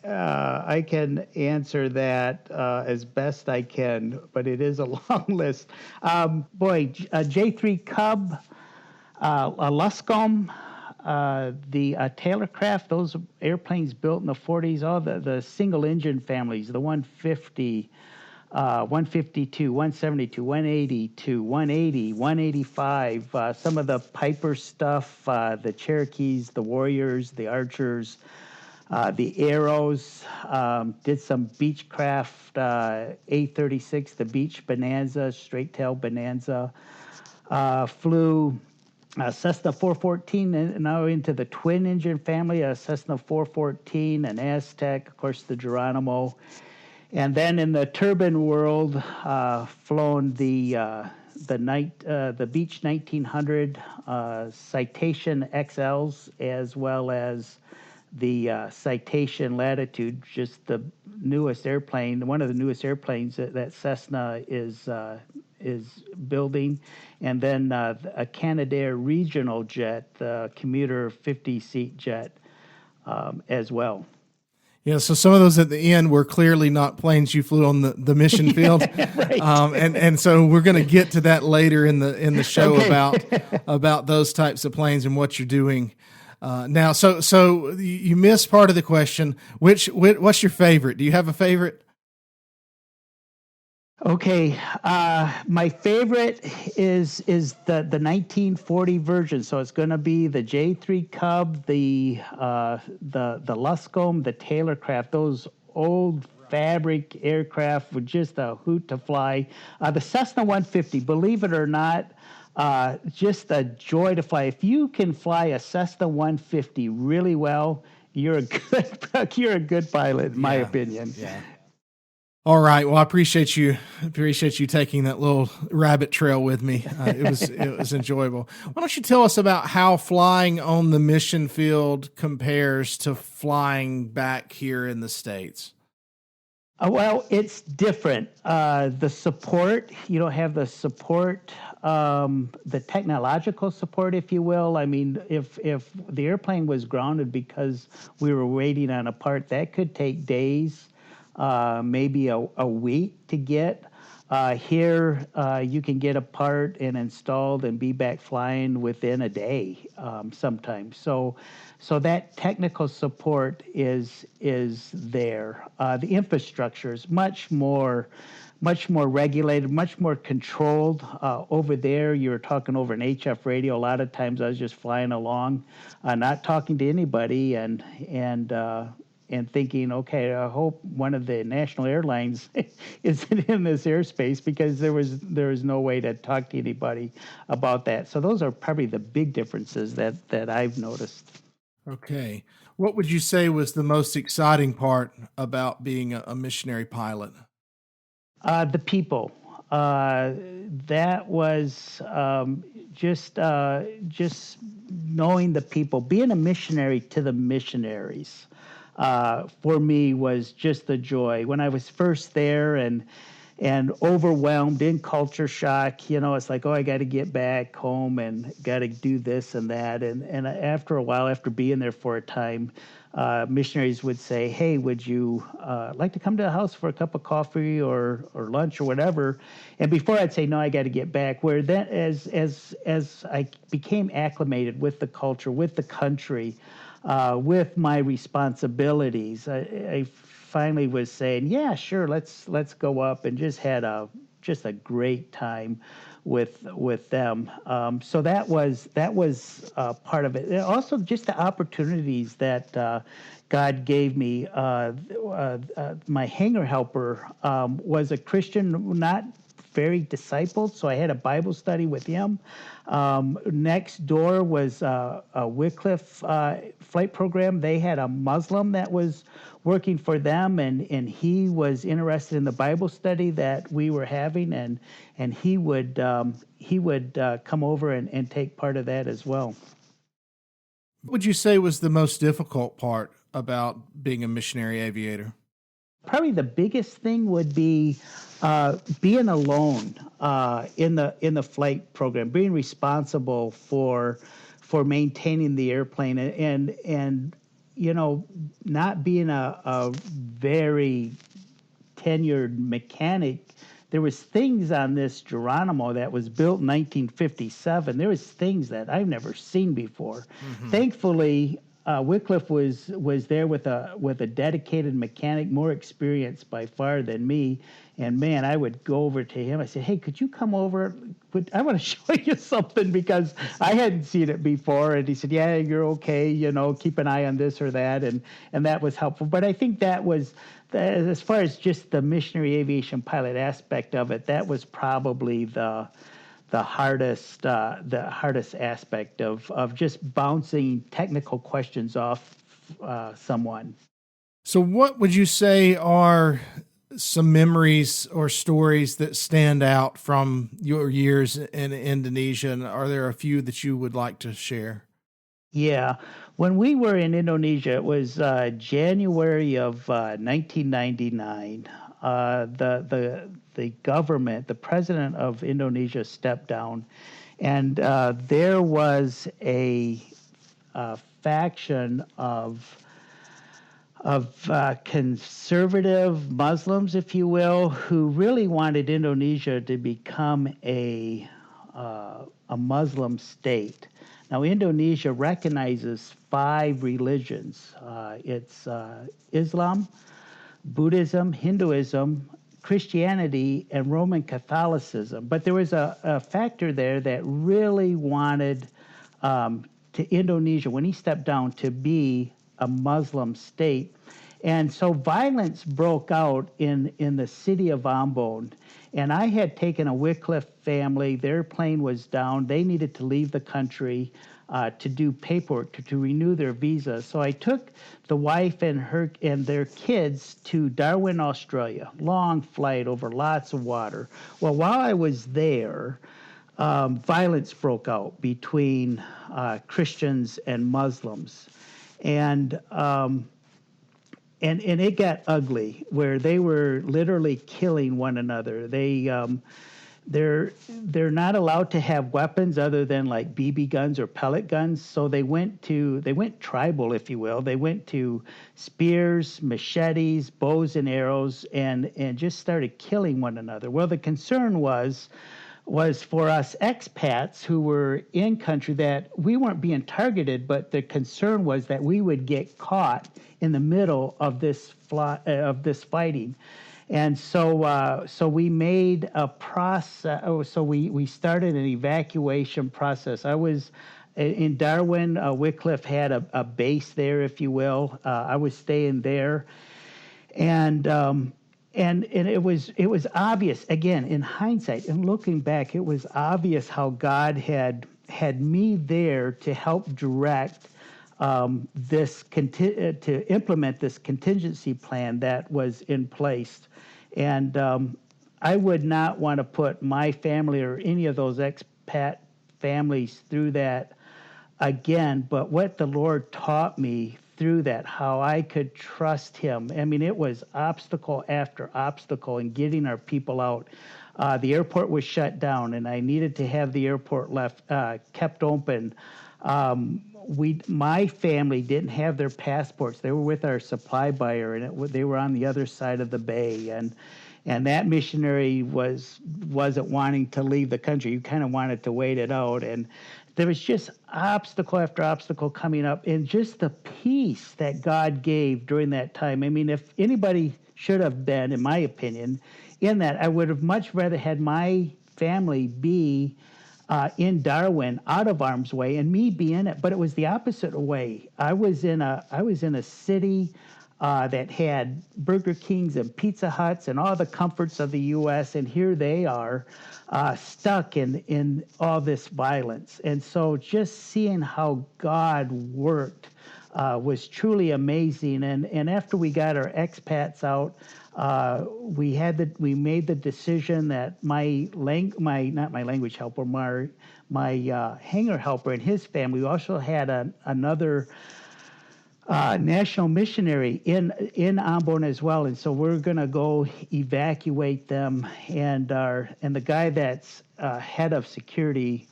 I can answer that as best I can, but it is a long list. J3 Cub, a Luscombe, the Taylorcraft, those airplanes built in the 40s, all the single engine families, the 150, 152, 172, 182, 180, 185, some of the Piper stuff, the Cherokees, the Warriors, the Archers, the Arrows, did some Beechcraft, A36, the Beech Bonanza, straight tail Bonanza, flew Cessna 414, and now into the twin engine family, a Cessna 414, an Aztec, of course the Geronimo, and then in the turbine world, flown the Beech 1900 Citation XLs, as well as the Citation Latitude, just the newest airplane, one of the newest airplanes that Cessna is building, and then a Canadair regional jet, the commuter 50-seat jet as well. Yeah, so some of those at the end were clearly not planes you flew on the mission field, Right. And so we're going to get to that later in the show Okay. about those types of planes and what you're doing now. So you missed part of the question. What's your favorite? Do you have a favorite? Okay, my favorite is the 1940 version. So it's going to be the J3 Cub, the Luscombe, the Taylorcraft. Those old fabric aircraft with just a hoot to fly. The Cessna 150, believe it or not, just a joy to fly. If you can fly a Cessna 150 really well, you're a good you're a good pilot, in my opinion. Yeah. All right. Well, I appreciate you taking that little rabbit trail with me. It was enjoyable. Why don't you tell us about how flying on the mission field compares to flying back here in the States? Well, it's different. The support, you don't have the support, the technological support, if you will. I mean, if the airplane was grounded because we were waiting on a part, that could take days, maybe a week to get. Here, you can get a part and installed and be back flying within a day, sometimes. So that technical support is there. The infrastructure is much more regulated, much more controlled. Over there, you're talking over an HF radio. A lot of times, I was just flying along, not talking to anybody, and thinking, okay, I hope one of the national airlines isn't in this airspace, because there was no way to talk to anybody about that. So those are probably the big differences that I've noticed. Okay. What would you say was the most exciting part about being a missionary pilot? The people. That was just knowing the people, being a missionary to the missionaries. For me was just the joy. When I was first there and overwhelmed in culture shock, it's like, oh, I got to get back home and got to do this and that. And after a while, after being there for a time, missionaries would say, hey, would you like to come to the house for a cup of coffee or lunch or whatever? And before I'd say, no, I got to get back. Where then as I became acclimated with the culture, with the country, with my responsibilities, I finally was saying, yeah, sure, let's go up, and just had a great time with them. So that was part of it. And also, just the opportunities that God gave me. My hangar helper was a Christian, not very discipled, so I had a Bible study with him. Next door was a Wycliffe flight program. They had a Muslim that was working for them, and he was interested in the Bible study that we were having, and he would come over and take part of that as well. What would you say was the most difficult part about being a missionary aviator? Probably the biggest thing would be being alone in the flight program, being responsible for maintaining the airplane, and not being a very tenured mechanic. There was things on this Geronimo that was built in 1957. There was things that I've never seen before. Mm-hmm. Thankfully, Wycliffe was there with a dedicated mechanic, more experienced by far than me. And man, I would go over to him. I said, "Hey, could you come over? I want to show you something, because I hadn't seen it before." And he said, "Yeah, you're okay. Keep an eye on this or that." And that was helpful. But I think that was, as far as just the missionary aviation pilot aspect of it, that was probably the hardest aspect of just bouncing technical questions off someone. So what would you say are some memories or stories that stand out from your years in Indonesia? And are there a few that you would like to share? Yeah. When we were in Indonesia, it was January of 1999. The government, the president of Indonesia, stepped down, and there was a faction of conservative Muslims, if you will, who really wanted Indonesia to become a Muslim state. Now, Indonesia recognizes 5 religions. It's Islam, Buddhism, Hinduism, Christianity and Roman Catholicism. But there was a factor there that really wanted to Indonesia, when he stepped down, to be a Muslim state. And so violence broke out in the city of Ambon. And I had taken a Wycliffe family. Their plane was down. They needed to leave the country to do paperwork, to renew their visa. So I took the wife and their kids to Darwin, Australia. Long flight over lots of water. Well, while I was there, violence broke out between Christians and Muslims. And it got ugly, where they were literally killing one another. They're not allowed to have weapons other than like BB guns or pellet guns. So they went tribal, if you will. They went to spears, machetes, bows and arrows, and just started killing one another. Well, the concern was for us expats who were in country that we weren't being targeted, but the concern was that we would get caught in the middle of this fighting. And so we made a process. So we started an evacuation process. I was in Darwin. Wycliffe had a base there, if you will. I was staying there, and it was obvious, again, in hindsight and looking back, it was obvious how God had me there to help direct to implement this contingency plan that was in place. And I would not want to put my family or any of those expat families through that again. But what the Lord taught me through that, how I could trust him. I mean, it was obstacle after obstacle in getting our people out. The airport was shut down, and I needed to have the airport kept open. My family didn't have their passports. They were with our supply buyer, and they were on the other side of the bay. And that missionary wasn't wanting to leave the country. You kind of wanted to wait it out. And there was just obstacle after obstacle coming up, and just the peace that God gave during that time. I mean, if anybody should have been, in my opinion, in that, I would have much rather had my family be in Darwin, out of harm's way, and me be in it. But it was the opposite way. I was in a city that had Burger Kings and Pizza Huts and all the comforts of the U.S., and here they are stuck in all this violence. And so just seeing how God worked was truly amazing. And after we got our expats out, we made the decision that my hangar helper and his family, we also had another national missionary in Ambon as well, and so we're going to go evacuate them. And the guy that's head of security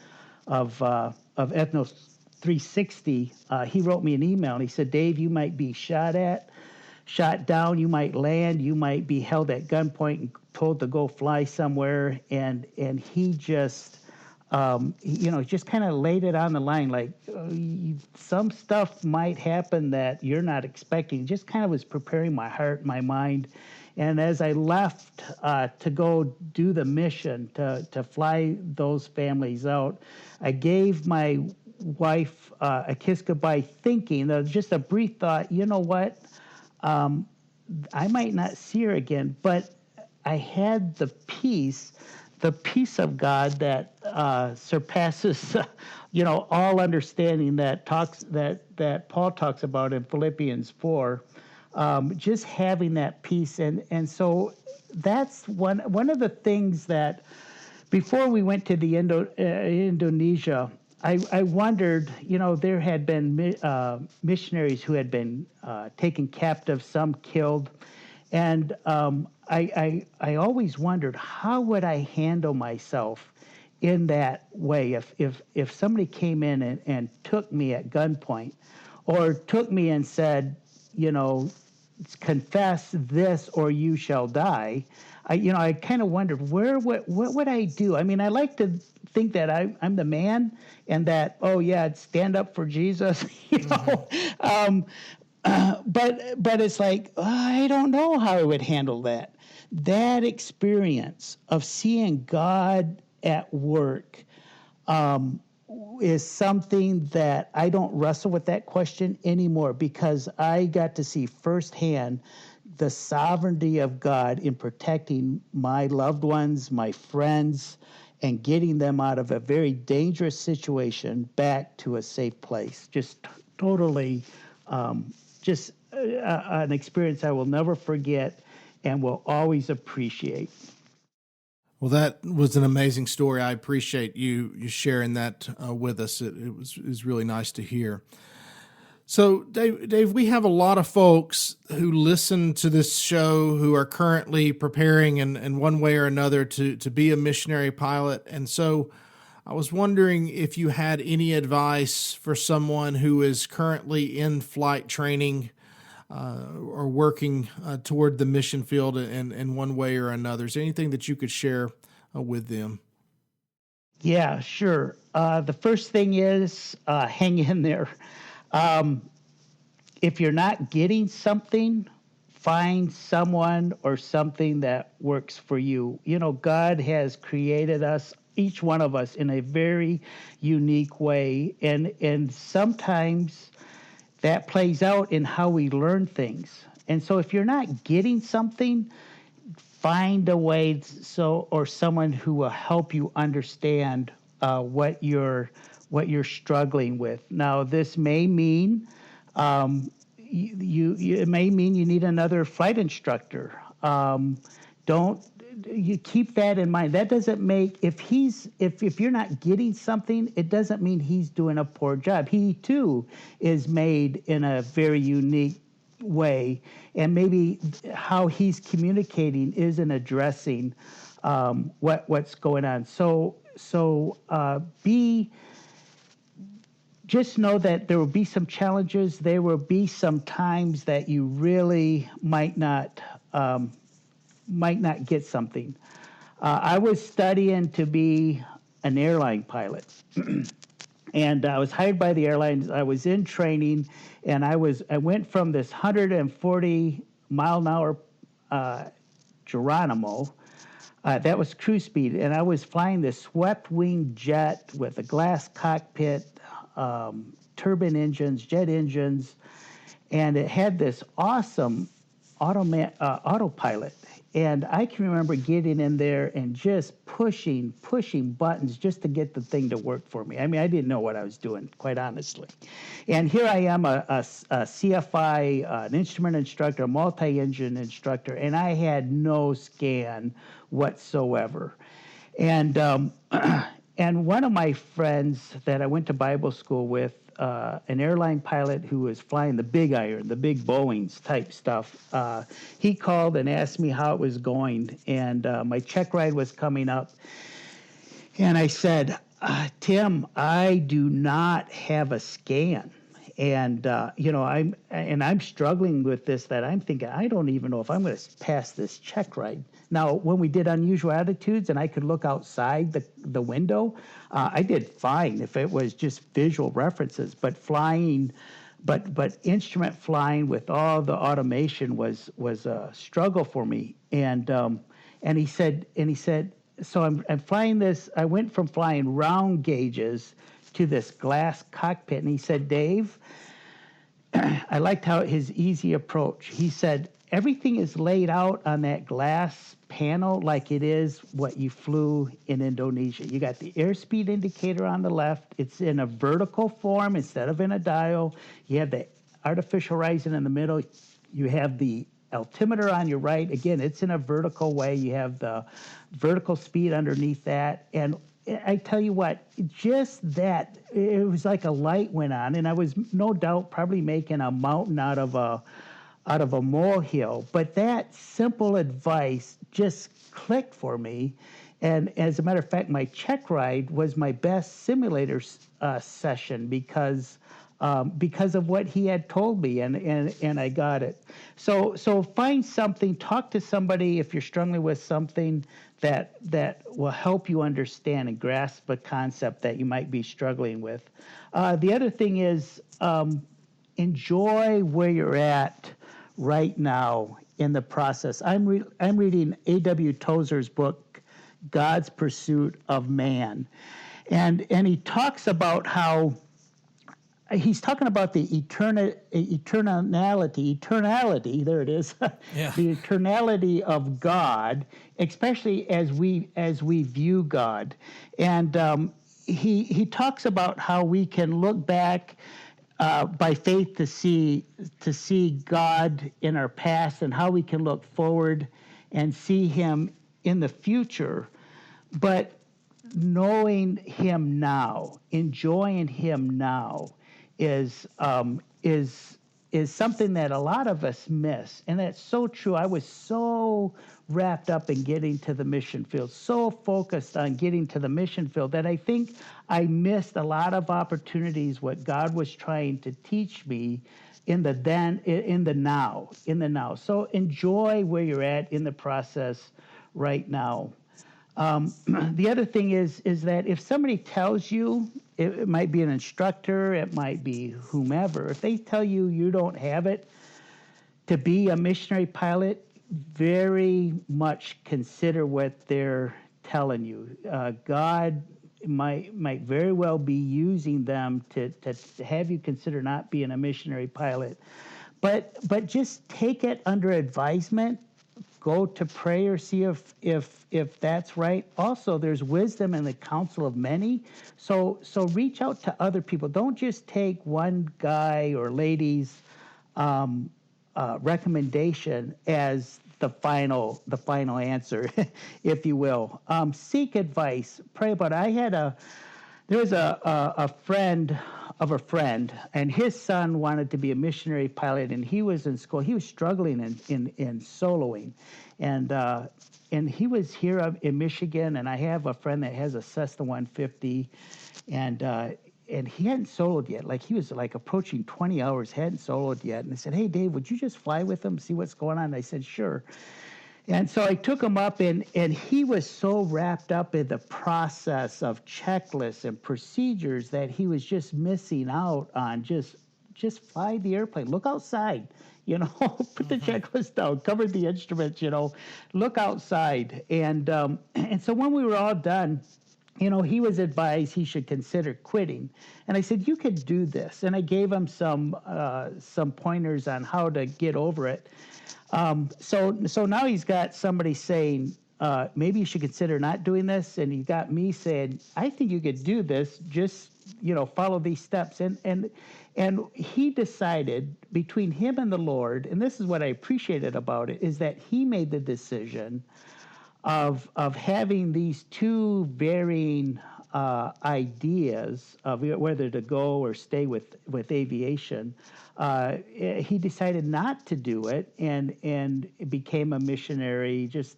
of Ethnos 360, he wrote me an email and he said, "Dave, you might be shot down, you might land, you might be held at gunpoint and told to go fly somewhere." And he just just kind of laid it on the line, like some stuff might happen that you're not expecting. Just kind of was preparing my heart, my mind. And as I left to go do the mission, to fly those families out, I gave my wife a kiss goodbye, thinking, just a brief thought, you know what, I might not see her again, but I had the peace of God that surpasses, all understanding, that Paul talks about in Philippians 4. Just having that peace, and so that's one of the things that before we went to the Indonesia, I wondered. There had been missionaries who had been taken captive, some killed. And I always wondered, how would I handle myself in that way if somebody came in and took me at gunpoint, or took me and said, confess this or you shall die. I kind of wondered, what would I do? I mean, I like to think that I'm the man, and that, I'd stand up for Jesus, but it's like, I don't know how I would handle that. that experience of seeing God at work is something that I don't wrestle with that question anymore, because I got to see firsthand the sovereignty of God in protecting my loved ones, my friends, and getting them out of a very dangerous situation back to a safe place. Just totally, just an experience I will never forget and will always appreciate. Well, that was an amazing story. I appreciate you sharing that with us. It was really nice to hear. So, Dave, we have a lot of folks who listen to this show who are currently preparing in one way or another to be a missionary pilot. And so I was wondering if you had any advice for someone who is currently in flight training or working toward the mission field in one way or another. Is there anything that you could share with them? Yeah, sure. The first thing is hang in there. If you're not getting something, find someone or something that works for you. You know, God has created us, each one of us, in a very unique way. And sometimes that plays out in how we learn things. And so if you're not getting something, find a way or someone who will help you understand what you're struggling with. Now, this may mean it may mean you need another flight instructor. Don't you keep that in mind. That doesn't make if you're not getting something, it doesn't mean he's doing a poor job. He too is made in a very unique way, and maybe how he's communicating isn't addressing what's going on. So just know that there will be some challenges. There will be some times that you really might not get something. I was studying to be an airline pilot. And I was hired by the airlines. I was in training, and I went from this 140 mile an hour Geronimo. That was cruise speed, and I was flying this swept wing jet with a glass cockpit, turbine engines, jet engines, and it had this awesome autopilot. And I can remember getting in there and just pushing buttons just to get the thing to work for me. I mean, I didn't know what I was doing, quite honestly. And here I am, a CFI, an instrument instructor, a multi-engine instructor, and I had no scan whatsoever. And and one of my friends that I went to Bible school with, an airline pilot who was flying the big iron, the big Boeings type stuff, he called and asked me how it was going. And my check ride was coming up. And I said, Tim, I do not have a scan. And, I'm struggling with this, that I'm thinking, I don't even know if I'm going to pass this check ride. Now, when we did Unusual Attitudes and I could look outside the window, I did fine if it was just visual references. But flying, but instrument flying with all the automation was a struggle for me. And he said, so I'm flying this. I went from flying round gauges to this glass cockpit, and he said, Dave, I liked how his easy approach. He said, everything is laid out on that glass panel like it is what you flew in Indonesia. You got the airspeed indicator on the left. It's in a vertical form instead of in a dial. You have the artificial horizon in the middle. You have the altimeter on your right. Again, it's in a vertical way. You have the vertical speed underneath that. And I tell you what, just that, it was like a light went on, and I was no doubt probably making a mountain out of a molehill. But that simple advice just clicked for me. And as a matter of fact, my check ride was my best simulator session because of what he had told me, and I got it. So find something, talk to somebody if you're struggling with something that will help you understand and grasp a concept that you might be struggling with. The other thing is enjoy where you're at right now in the process. I'm reading A.W. Tozer's book, God's Pursuit of Man, and he talks about how he's talking about the eternality. There it is, Yeah. the eternality of God, especially as we view God, and he talks about how we can look back by faith to see God in our past, and how we can look forward and see Him in the future, but knowing Him now, enjoying Him now, is something that a lot of us miss, and that's so true. I was so wrapped up in getting to the mission field, so focused on getting to the mission field, that I think I missed a lot of opportunities, what God was trying to teach me in the now. So enjoy where you're at in the process right now. The other thing is that if somebody tells you, it might be an instructor, it might be whomever, if they tell you you don't have it to be a missionary pilot, very much consider what they're telling you. God might very well be using them to have you consider not being a missionary pilot. But just take it under advisement. Go to prayer, see if that's right. Also, there's wisdom in the counsel of many. So reach out to other people. Don't just take one guy or lady's recommendation as the final answer, if you will. Seek advice. Pray about it. There was a friend of a friend, and his son wanted to be a missionary pilot, and he was in school. He was struggling in soloing, and he was here in Michigan, and I have a friend that has a Cessna 150, and he hadn't soloed yet. Like, he was like approaching 20 hours, hadn't soloed yet. And I said, "Hey, Dave, would you just fly with him, see what's going on?" And I said, "Sure." And so I took him up, and he was so wrapped up in the process of checklists and procedures that he was just missing out on just fly the airplane. Look outside, put the checklist down, cover the instruments, look outside. And so when we were all done, he was advised he should consider quitting. And I said, "You could do this." And I gave him some pointers on how to get over it. So now he's got somebody saying, maybe you should consider not doing this. And he got me saying, "I think you could do this. Just, follow these steps." And he decided between him and the Lord, and this is what I appreciated about it, is that he made the decision of having these two varying ideas of whether to go or stay with aviation. He decided not to do it, and became a missionary just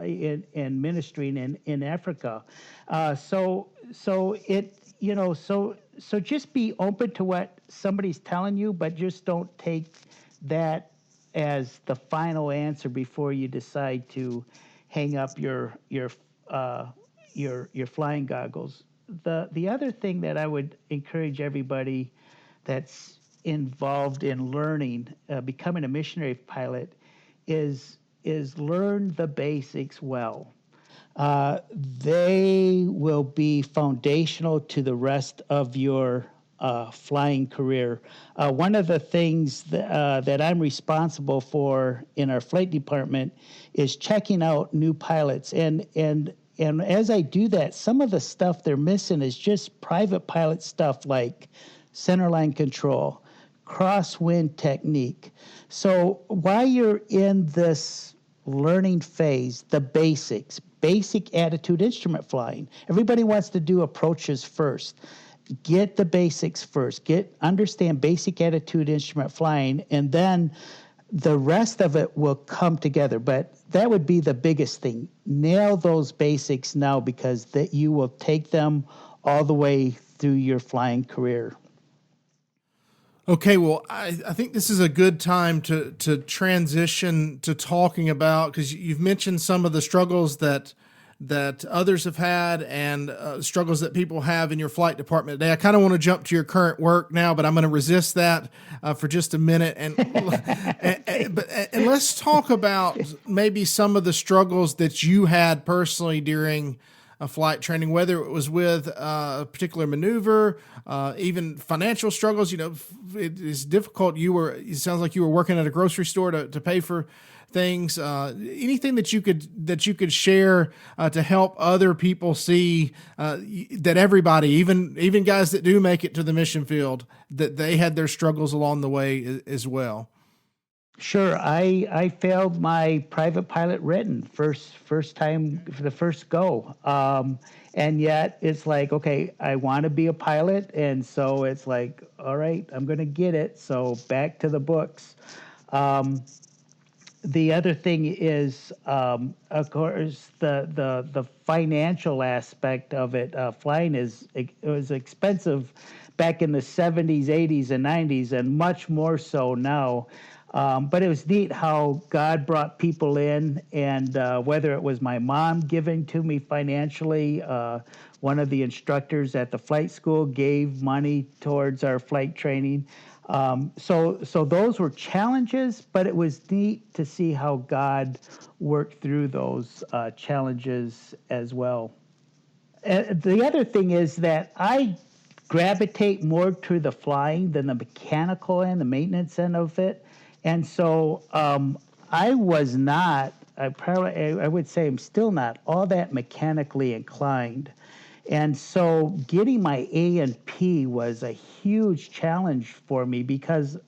in ministering in Africa. So just be open to what somebody's telling you, but just don't take that as the final answer before you decide to hang up your flying goggles. The other thing that I would encourage everybody that's involved in learning, becoming a missionary pilot, is learn the basics well. They will be foundational to the rest of your flying career. One of the things that I'm responsible for in our flight department is checking out new pilots. And as I do that, some of the stuff they're missing is just private pilot stuff like centerline control, crosswind technique. So while you're in this learning phase, the basics, basic attitude instrument flying, everybody wants to do approaches first. Get the basics first. Understand basic attitude instrument flying, and then the rest of it will come together. But that would be the biggest thing. Nail those basics now, because that you will take them all the way through your flying career. Okay, well, I think this is a good time to transition to talking about, because you've mentioned some of the struggles that that others have had and struggles that people have in your flight department today. I kind of want to jump to your current work now, but I'm going to resist that for just a minute. And and let's talk about maybe some of the struggles that you had personally during a flight training, whether it was with a particular maneuver, even financial struggles. You know, it is difficult. It sounds like you were working at a grocery store to pay for things. Anything that you could share to help other people see that everybody, even guys that do make it to the mission field, that they had their struggles along the way as well. Sure. I failed my private pilot written first time for the first go. And yet it's like, okay, I want to be a pilot. And so it's like, all right, I'm going to get it. So back to the books. The other thing is, of course, the financial aspect of it. Flying it was expensive back in the 70s, 80s, and 90s, and much more so now. But it was neat how God brought people in, and whether it was my mom giving to me financially, one of the instructors at the flight school gave money towards our flight training. So those were challenges, but it was neat to see how God worked through those challenges as well. The other thing is that I gravitate more to the flying than the mechanical end, the maintenance end of it. And so I was not, I would say I'm still not all that mechanically inclined. And so getting my A&P was a huge challenge for me because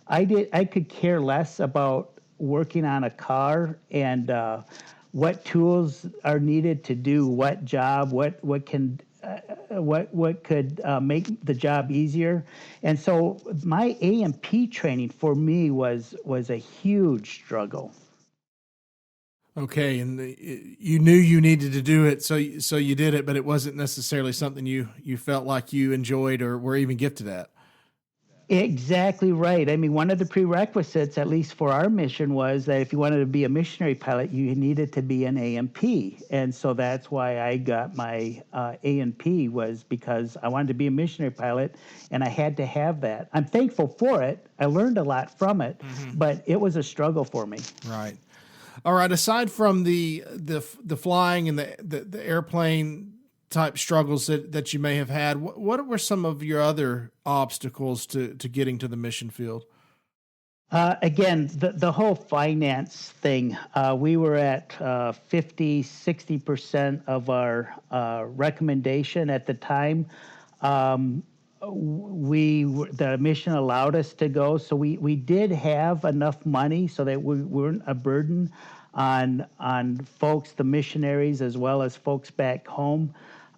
I could care less about working on a car and what tools are needed to do what job, what could make the job easier. And so my A&P training for me was a huge struggle. Okay, and you knew you needed to do it, so you did it, but it wasn't necessarily something you felt like you enjoyed or were even gifted at. Exactly right. I mean, one of the prerequisites, at least for our mission, was that if you wanted to be a missionary pilot, you needed to be an A&P. And so that's why I got my A&P, was because I wanted to be a missionary pilot, and I had to have that. I'm thankful for it. I learned a lot from it, but it was a struggle for me. Right. All right. Aside from the flying and the airplane type struggles that you may have had, what were some of your other obstacles to getting to the mission field? Again, the whole finance thing, we were at 50-60% of our recommendation at the time. The mission allowed us to go, so we did have enough money so that we weren't a burden on folks, the missionaries, as well as folks back home.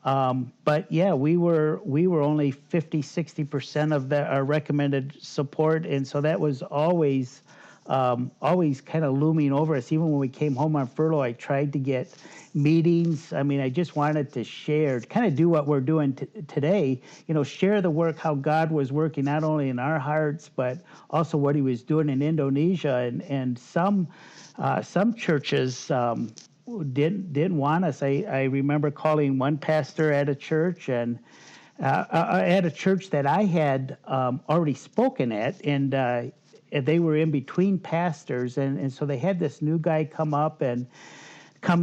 But yeah, we were only 50-60% of our recommended support, and so that was always kind of looming over us. Even when we came home on furlough, I tried to get meetings. I mean, I just wanted to share, kind of do what we're doing today, share the work, how God was working not only in our hearts, but also what he was doing in Indonesia. And some churches didn't want us. I remember calling one pastor at a church, and at a church that I had already spoken at, and they were in between pastors, and so they had this new guy come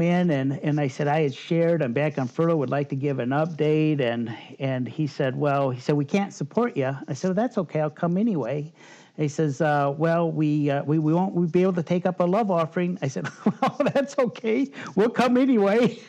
in, and I said, I had shared, I'm back on furlough, would like to give an update, and he said, we can't support you. I said, well, that's okay, I'll come anyway. He says, we won't be able to take up a love offering. I said, well, that's okay. We'll come anyway.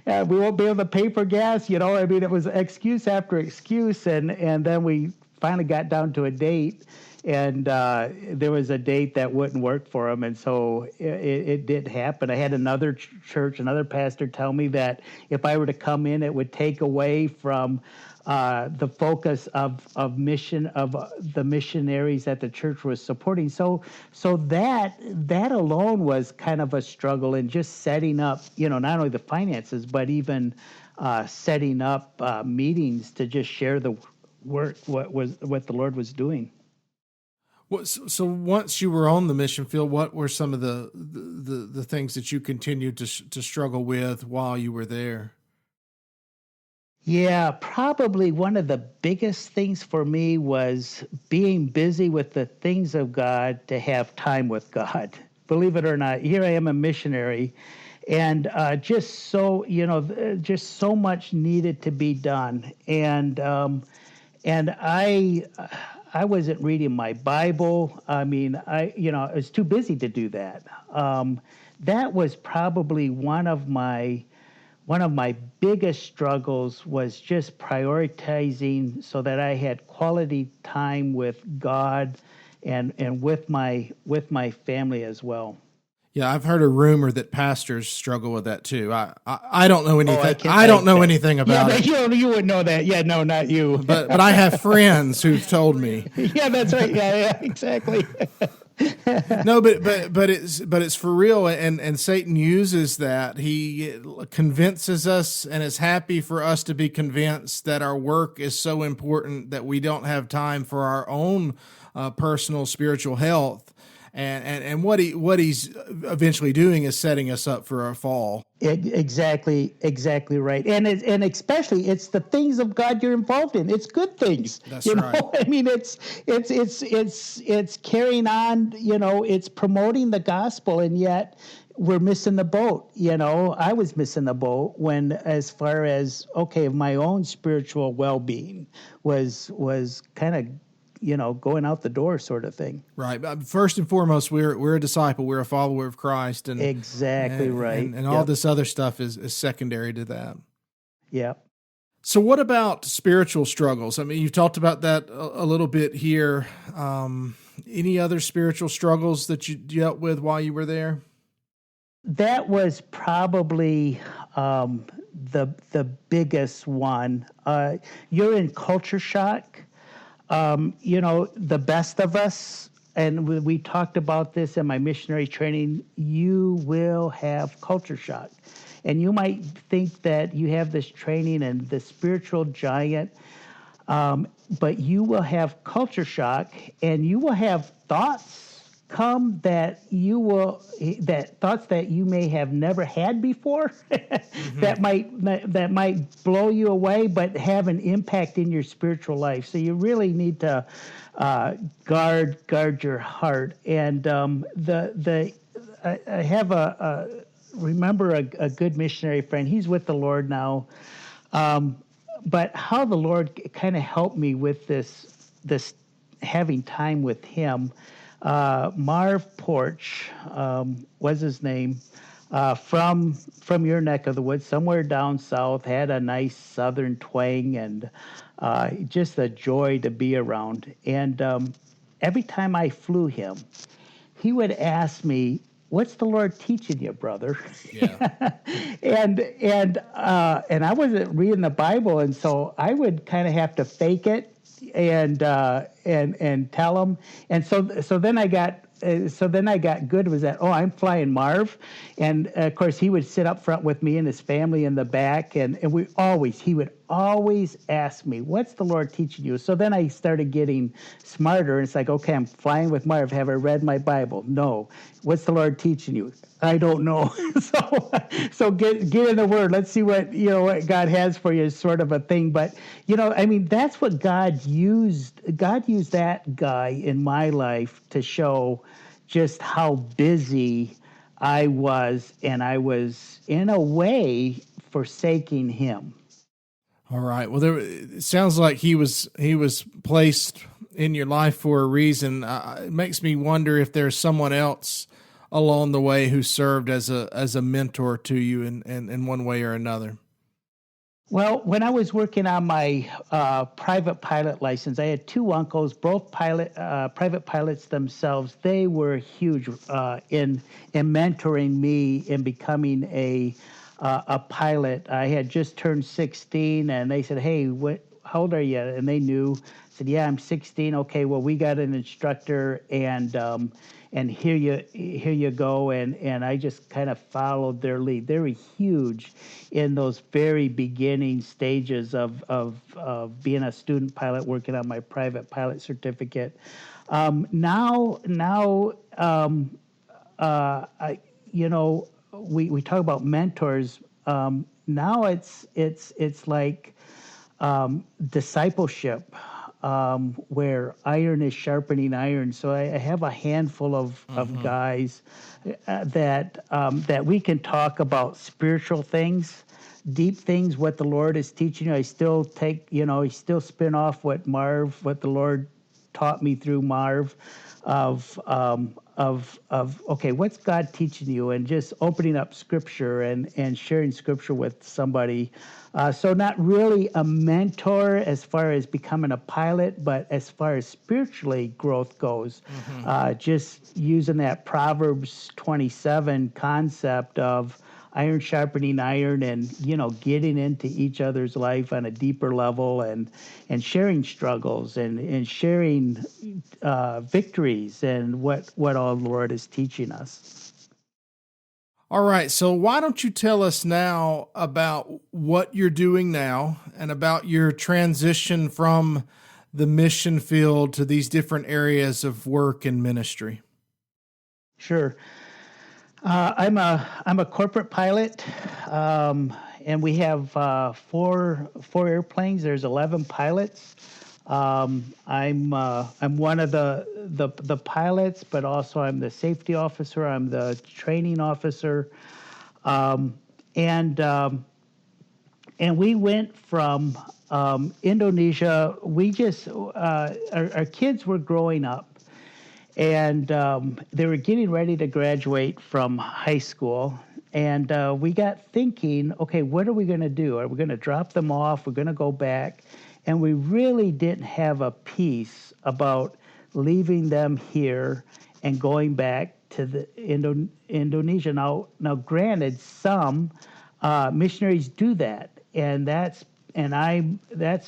We won't be able to pay for gas. I mean, it was excuse after excuse. And then we finally got down to a date, and there was a date that wouldn't work for him. And so it did happen. I had another church, another pastor tell me that if I were to come in, it would take away from the focus of the missionaries that the church was supporting. So that alone was kind of a struggle in just setting up, not only the finances, but even setting up meetings to just share the work, what the Lord was doing. So once you were on the mission field, what were some of the things that you continued to struggle with while you were there? Yeah, probably one of the biggest things for me was being busy with the things of God to have time with God. Believe it or not, here I am a missionary, and just so much needed to be done, and I wasn't reading my Bible. I mean, I was too busy to do that. That was probably one of my biggest struggles was just prioritizing so that I had quality time with God and with my family as well. Yeah, I've heard a rumor that pastors struggle with that too. I don't know Oh, anything. I don't know anything yeah, about but it, you wouldn't know that. Yeah, no, not you. but I have friends who've told me. Yeah, that's right. Yeah, exactly. No, but it's for real, and Satan uses that. He convinces us, and is happy for us to be convinced that our work is so important that we don't have time for our own personal spiritual health. And what he's eventually doing is setting us up for a fall. Exactly right. And especially it's the things of God you're involved in. It's good things. That's you right. know? I mean, it's carrying on. It's promoting the gospel, and yet we're missing the boat. I was missing the boat when, as far as my own spiritual well-being was kind of going out the door, sort of thing. Right. First and foremost, we're a disciple. We're a follower of Christ, and exactly right. And all this other stuff is secondary to that. Yeah. So, what about spiritual struggles? I mean, you talked about that a little bit here. Any other spiritual struggles that you dealt with while you were there? That was probably the biggest one. You're in culture shock. The best of us, and we talked about this in my missionary training, you will have culture shock. And you might think that you have this training and the spiritual giant, but you will have culture shock, and you will have thoughts come that thoughts that you may have never had before that might blow you away, but have an impact in your spiritual life. So you really need to guard your heart. And I have remember a good missionary friend. He's with the Lord now, but how the Lord kind of helped me with this having time with Him. Marv Porch was his name, from your neck of the woods, somewhere down south, had a nice southern twang, and just a joy to be around. And every time I flew him, he would ask me, "What's the Lord teaching you, brother?" Yeah. and I wasn't reading the Bible, and so I would kind of have to fake it and tell him. And so then I got good was that, I'm flying Marv, and of course he would sit up front with me and his family in the back, and he would always ask me, "What's the Lord teaching you?" So then I started getting smarter, and it's like, okay, I'm flying with Marv. Have I read my Bible? No. What's the Lord teaching you? I don't know. so get in the Word. Let's see what God has for you, is sort of a thing. But that's what God used. God used that guy in my life to show just how busy I was, and I was in a way forsaking Him. All right. Well, it sounds like he was placed in your life for a reason. It makes me wonder if there's someone else along the way who served as a mentor to you in one way or another. Well, when I was working on my private pilot license, I had two uncles, both private pilots themselves. They were huge in mentoring me in becoming a pilot. I had just turned 16, and they said, "Hey, how old are you? And they knew. I said, yeah, I'm 16. Okay, well, we got an instructor, and here you go. And I just kind of followed their lead. They were huge in those very beginning stages of being a student pilot, working on my private pilot certificate. Now, we talk about mentors. Now it's like discipleship, where iron is sharpening iron. So I have a handful of guys that we can talk about spiritual things, deep things, what the Lord is teaching you. I still spin off what the Lord taught me through Marv, of okay, what's God teaching you, and just opening up Scripture and sharing Scripture with somebody. So not really a mentor as far as becoming a pilot, but as far as spiritually growth goes, just using that Proverbs 27 concept of iron sharpening iron, and getting into each other's life on a deeper level, and sharing struggles, and sharing victories, and what all the Lord is teaching us. All right, so why don't you tell us now about what you're doing now, and about your transition from the mission field to these different areas of work and ministry? Sure. I'm a corporate pilot, and we have four airplanes. There's 11 pilots. I'm one of the pilots, but also I'm the safety officer. I'm the training officer, and we went from Indonesia. We just our kids were growing up. And they were getting ready to graduate from high school. And we got thinking, okay, what are we going to do? Are we going to drop them off? We're going to go back. And we really didn't have a peace about leaving them here and going back to the Indonesia. Now, granted, some missionaries do that. And that's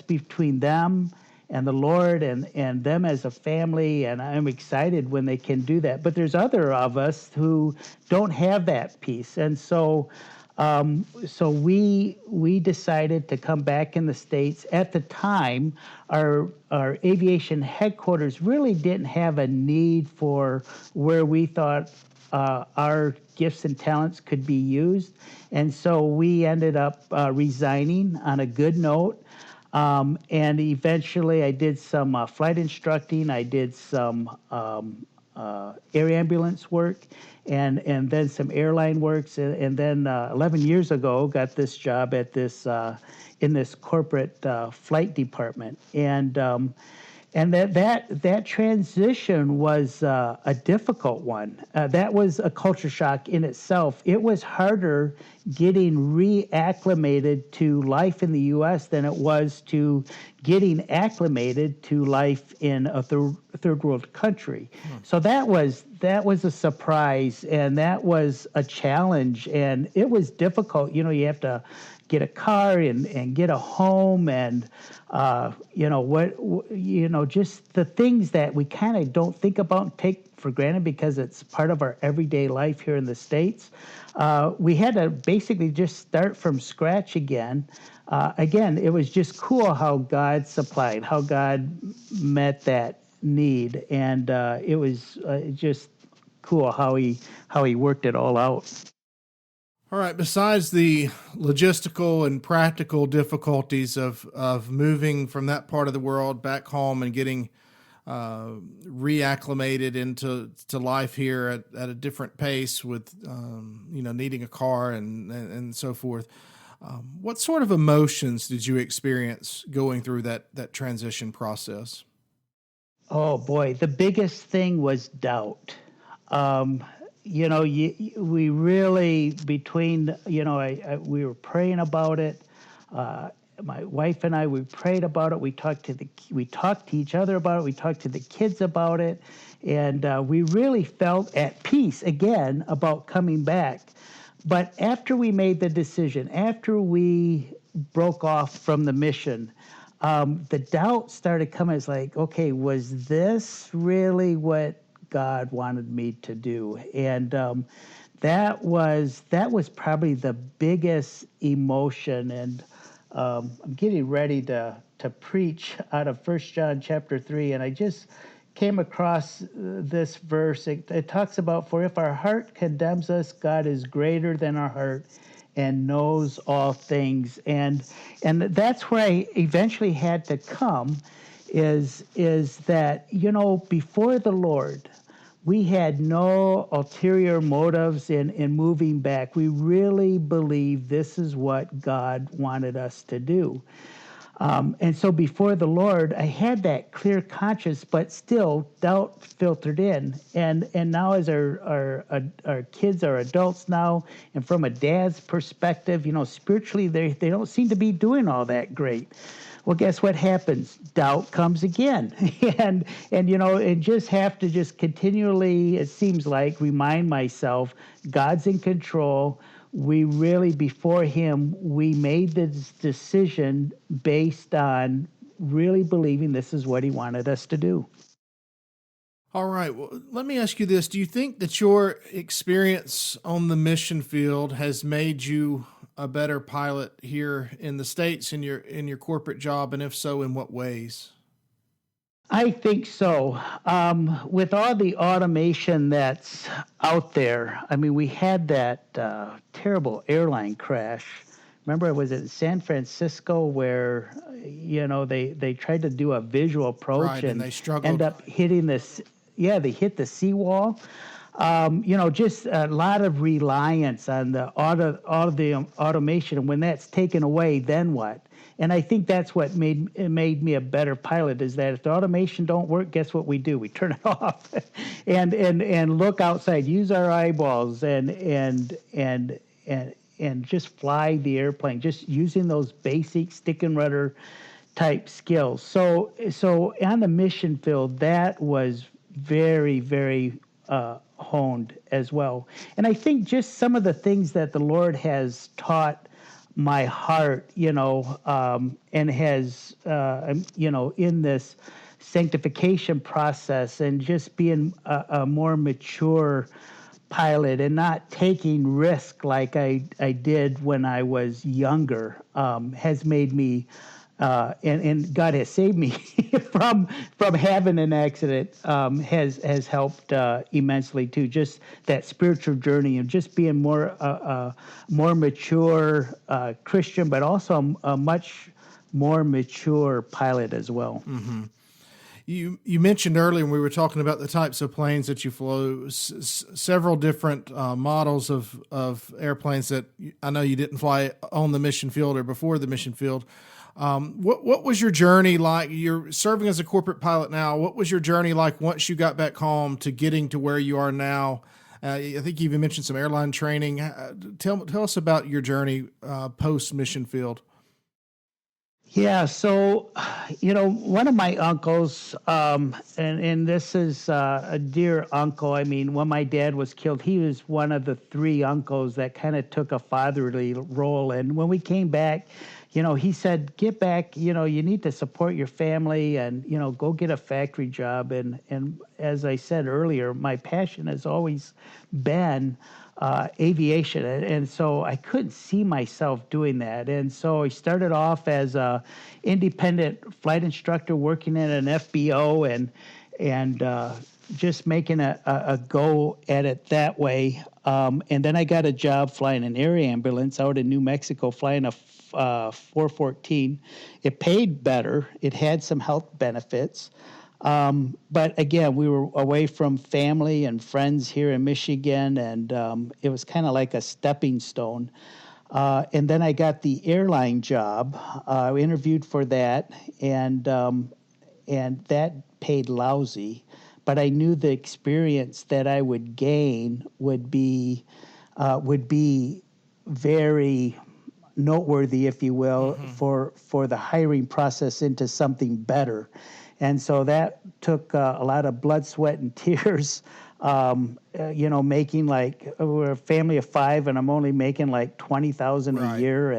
between them and the Lord and them as a family, and I'm excited when they can do that. But there's other of us who don't have that peace, and so we decided to come back in the States. At the time, our aviation headquarters really didn't have a need for where we thought our gifts and talents could be used, and so we ended up resigning on a good note. And eventually I did some flight instructing, I did some air ambulance work, and then some airline works, and then 11 years ago got this job at in this corporate flight department. And that transition was a difficult one. That was a culture shock in itself. It was harder getting reacclimated to life in the U.S. than it was to getting acclimated to life in a third world country. So that was a surprise, and that was a challenge, and it was difficult. You have to get a car and get a home, and just the things that we kind of don't think about and take for granted because it's part of our everyday life here in the States. We had to basically just start from scratch again. Again, it was just cool how God supplied, how God met that need, and it was just cool how he worked it all out. All right. Besides the logistical and practical difficulties of moving from that part of the world back home and getting reacclimated into life here at a different pace with needing a car and so forth, what sort of emotions did you experience going through that transition process? Oh boy, the biggest thing was doubt. We really, between, we were praying about it. My wife and I, we prayed about it. We talked to each other about it. We talked to the kids about it. And we really felt at peace again about coming back. But after we made the decision, after we broke off from the mission, the doubt started coming. It's like, okay, was this really what God wanted me to do? And that was probably the biggest emotion. And I'm getting ready to preach out of 1 John chapter 3, and I just came across this verse. It talks about, for if our heart condemns us, God is greater than our heart and knows all things. And that's where I eventually had to come, is that, before the Lord, we had no ulterior motives in moving back. We really believed this is what God wanted us to do. And so before the Lord, I had that clear conscience, but still doubt filtered in. And now, as our kids are adults now, and from a dad's perspective, spiritually they don't seem to be doing all that great. Well, guess what happens? Doubt comes again, and just have to just continually, it seems like, remind myself God's in control. We really, before Him, we made this decision based on really believing this is what He wanted us to do. All right. Well, let me ask you this. Do you think that your experience on the mission field has made you a better pilot here in the States in your corporate job? And if so, in what ways? I think so. With all the automation that's out there, I mean, we had that terrible airline crash. Remember, it was in San Francisco where, they tried to do a visual approach, right, and they struggled. End up hitting this. Yeah, they hit the seawall. Just a lot of reliance on the automation. And when that's taken away, then what? And I think that's what made me a better pilot, is that if the automation don't work, guess what we do? We turn it off and look outside, use our eyeballs and just fly the airplane, just using those basic stick and rudder type skills. So on the mission field, that was very, very honed as well. And I think just some of the things that the Lord has taught my heart, and has, in this sanctification process, and just being a more mature pilot and not taking risk like I did when I was younger, has made me, and God has saved me from having an accident, has helped immensely too. Just that spiritual journey and just being more mature Christian, but also a much more mature pilot as well. Mm-hmm. You mentioned earlier when we were talking about the types of planes that you flew, several different models of airplanes that I know you didn't fly on the mission field or before the mission field. What was your journey like? You're serving as a corporate pilot now. What was your journey like once you got back home to getting to where you are now? I think you even mentioned some airline training. Tell us about your journey post mission field. Yeah, so, one of my uncles, and this is a dear uncle. I mean, when my dad was killed, he was one of the three uncles that kind of took a fatherly role. And when we came back, he said, get back, you need to support your family and, go get a factory job. And as I said earlier, my passion has always been aviation. And so I couldn't see myself doing that. And so I started off as a independent flight instructor working in an FBO and just making a go at it that way. And then I got a job flying an air ambulance out in New Mexico, flying a 414. It paid better. It had some health benefits. But again, we were away from family and friends here in Michigan, and it was kind of like a stepping stone. And then I got the airline job. I interviewed for that, and that paid lousy. But I knew the experience that I would gain would be very noteworthy, if you will, mm-hmm. for the hiring process into something better. And so that took a lot of blood, sweat, and tears, making we're a family of five, and I'm only making like $20,000 a year.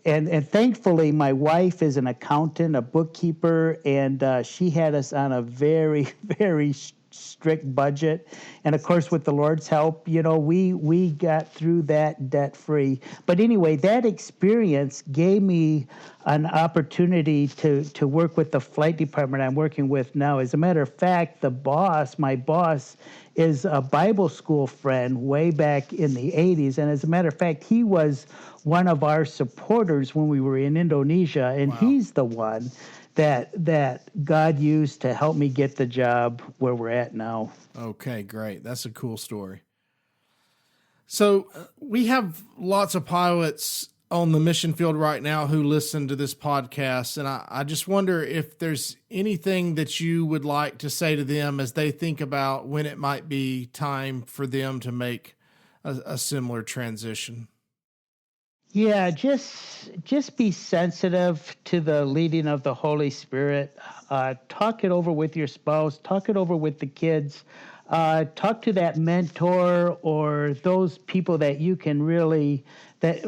and thankfully, my wife is an accountant, a bookkeeper, and she had us on a very, very strict budget. And of course, with the Lord's help, we got through that debt free. But anyway, that experience gave me an opportunity to work with the flight department I'm working with now. As a matter of fact, my boss, is a Bible school friend way back in the 80s. And as a matter of fact, he was one of our supporters when we were in Indonesia. And Wow. He's the one that God used to help me get the job where we're at now. Okay, great. That's a cool story. So we have lots of pilots on the mission field right now who listen to this podcast. And I just wonder if there's anything that you would like to say to them as they think about when it might be time for them to make a similar transition. Yeah, just be sensitive to the leading of the Holy Spirit. Talk it over with your spouse. Talk it over with the kids. Talk to that mentor or those people that you can really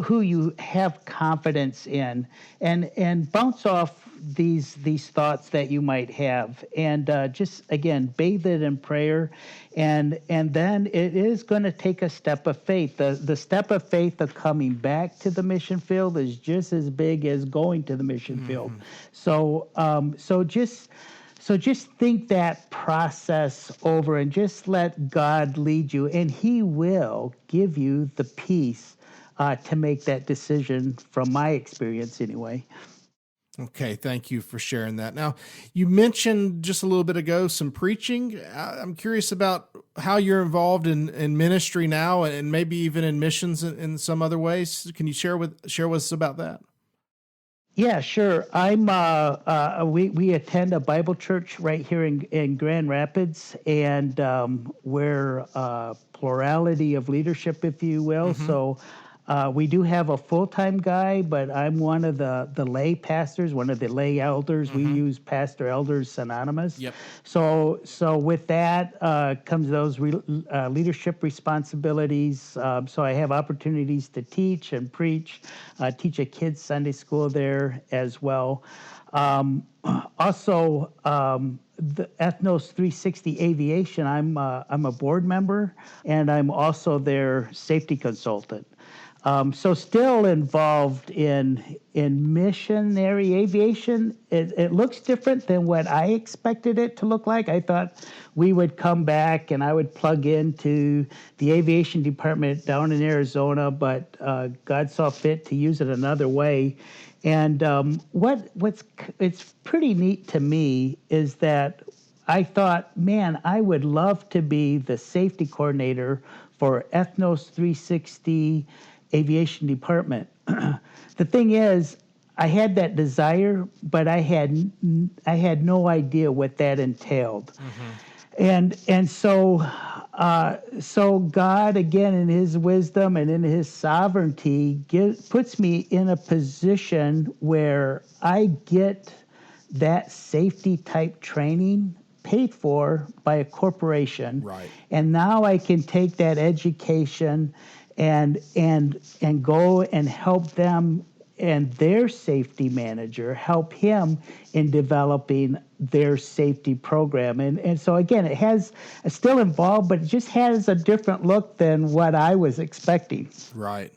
who you have confidence in, and bounce off these thoughts that you might have, and just again bathe it in prayer, and then it is going to take a step of faith. The step of faith of coming back to the mission field is just as big as going to the mission field. So just think that process over and just let God lead you, and He will give you the peace to make that decision, from my experience anyway. Okay, thank you for sharing that. Now, you mentioned just a little bit ago some preaching. I'm curious about how you're involved in ministry now, and maybe even in missions in some other ways. Can you share with us about that? Yeah, sure. We attend a Bible church right here in Grand Rapids, and we're a plurality of leadership, if you will. Mm-hmm. So we do have a full-time guy, but I'm one of the lay pastors, one of the lay elders. Mm-hmm. We use Pastor Elders Synonymous. Yep. So with that comes those leadership responsibilities. So I have opportunities to teach and preach, teach a kids' Sunday school there as well. Also, the Ethnos 360 Aviation, I'm a board member, and I'm also their safety consultant. So still involved in missionary aviation. It looks different than what I expected it to look like. I thought we would come back and I would plug into the aviation department down in Arizona, but God saw fit to use it another way. And it's pretty neat to me is that I thought, man, I would love to be the safety coordinator for Ethnos 360 Aviation Department. The thing is, I had that desire, but I had no idea what that entailed. Mm-hmm. And so God, again, in His wisdom and in His sovereignty, puts me in a position where I get that safety type training paid for by a corporation. Right. And now I can take that education and go and help them and their safety manager, help him in developing their safety program. And so again, it's still involved, but it just has a different look than what I was expecting. Right.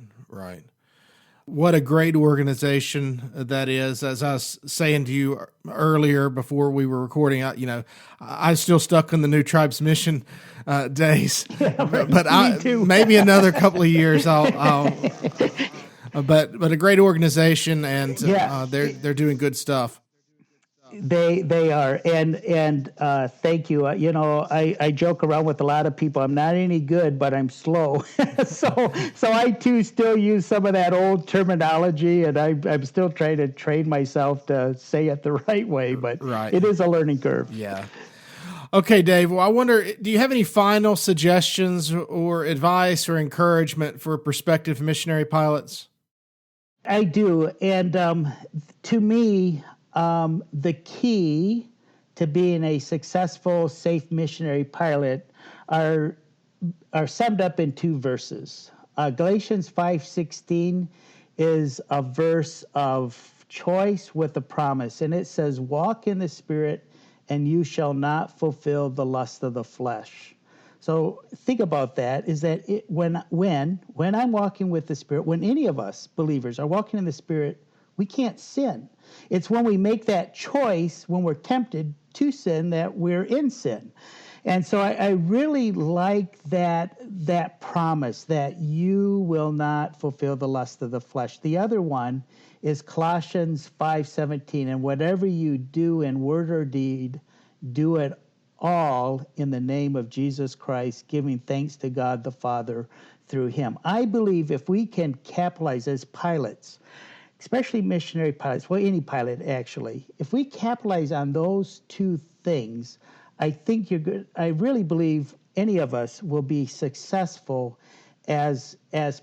What a great organization that is. As I was saying to you earlier before we were recording, I'm still stuck in the New Tribes Mission days, yeah, but maybe another couple of years I'll but a great organization, and they're doing good stuff. They are, and thank you. I joke around with a lot of people. I'm not any good, but I'm slow. so I too still use some of that old terminology, and I'm still trying to train myself to say it the right way. But It is a learning curve. Yeah. Okay, Dave. Well, I wonder, do you have any final suggestions or advice or encouragement for prospective missionary pilots? I do, and to me, the key to being a successful, safe missionary pilot are summed up in two verses. Galatians 5:16 is a verse of choice with a promise, and it says, "Walk in the Spirit, and you shall not fulfill the lust of the flesh." So think about that. Is that when I'm walking with the Spirit, when any of us believers are walking in the Spirit, we can't sin. It's when we make that choice, when we're tempted to sin, that we're in sin. And so I really like that promise that you will not fulfill the lust of the flesh. The other one is Colossians 5:17, and whatever you do in word or deed, do it all in the name of Jesus Christ, giving thanks to God the Father through him. I believe if we can capitalize as pilots, especially missionary pilots, well, any pilot actually, if we capitalize on those two things, I think you're good. I really believe any of us will be successful as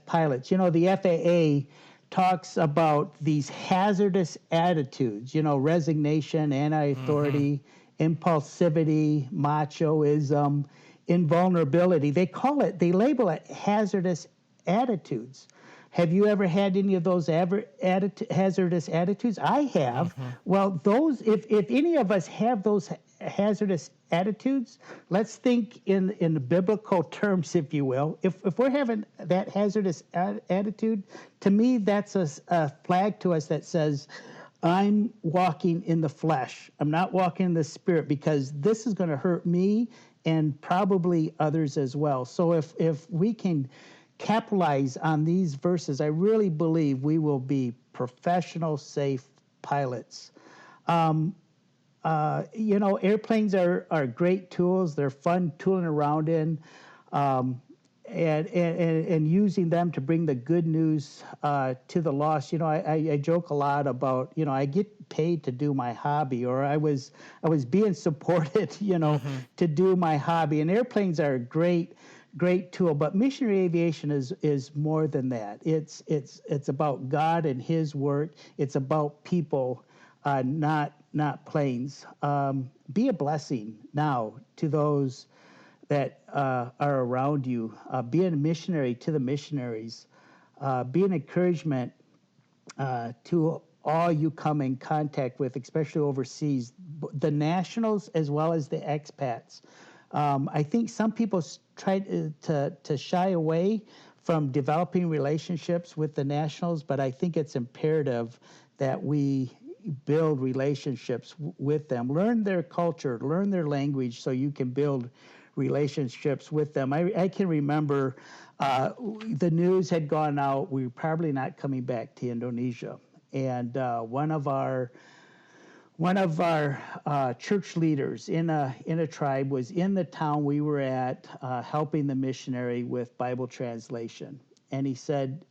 pilots. You know, the FAA talks about these hazardous attitudes, resignation, anti-authority, impulsivity, machoism, invulnerability. They label it hazardous attitudes. Have you ever had any of those hazardous attitudes? I have. Well, if any of us have those hazardous attitudes, let's think in the biblical terms, if you will. If we're having that hazardous attitude, to me, that's a flag to us that says, I'm walking in the flesh. I'm not walking in the Spirit, because this is going to hurt me and probably others as well. So if we can capitalize on these verses, I really believe we will be professional, safe pilots. Airplanes are great tools. They're fun tooling around in, and using them to bring the good news to the lost. I joke a lot about, I get paid to do my hobby, or I was being supported, to do my hobby. And airplanes are a great tool, but missionary aviation is more than that. It's about God and His work. It's about people, not planes. Be a blessing now to those that are around you. Be a missionary to the missionaries. Be an encouragement to all you come in contact with, especially overseas, the nationals as well as the expats. I think some people try to shy away from developing relationships with the nationals, but I think it's imperative that we build relationships with them. Learn their culture, learn their language, so you can build relationships with them. I can remember the news had gone out, we were probably not coming back to Indonesia. And one of our church leaders in a tribe was in the town we were at, helping the missionary with Bible translation. And he said,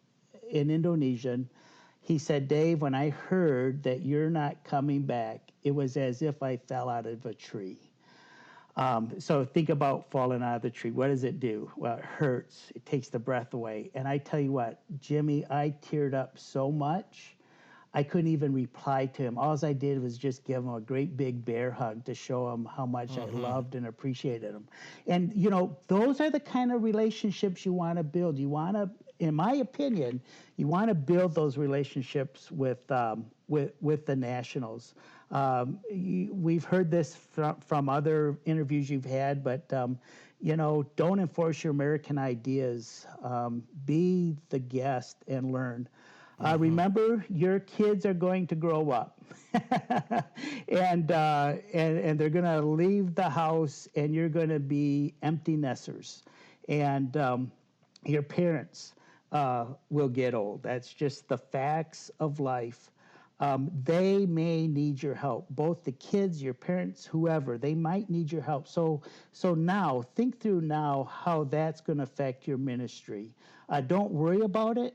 in Indonesian, he said, "Dave, when I heard that you're not coming back, it was as if I fell out of a tree." So think about falling out of the tree. What does it do? Well, it hurts. It takes the breath away. And I tell you what, Jimmy, I teared up so much, I couldn't even reply to him. All I did was just give him a great big bear hug to show him how much I loved and appreciated him. And, those are the kind of relationships you want to build. You want to, in my opinion, you want to build those relationships with the nationals. We've heard this from other interviews you've had, but don't enforce your American ideas. Be the guest and learn. Remember, your kids are going to grow up, and they're going to leave the house, and you're going to be empty nesters, and your parents will get old. That's just the facts of life. They may need your help. Both the kids, your parents, whoever, they might need your help. So now, think through now how that's going to affect your ministry. Don't worry about it,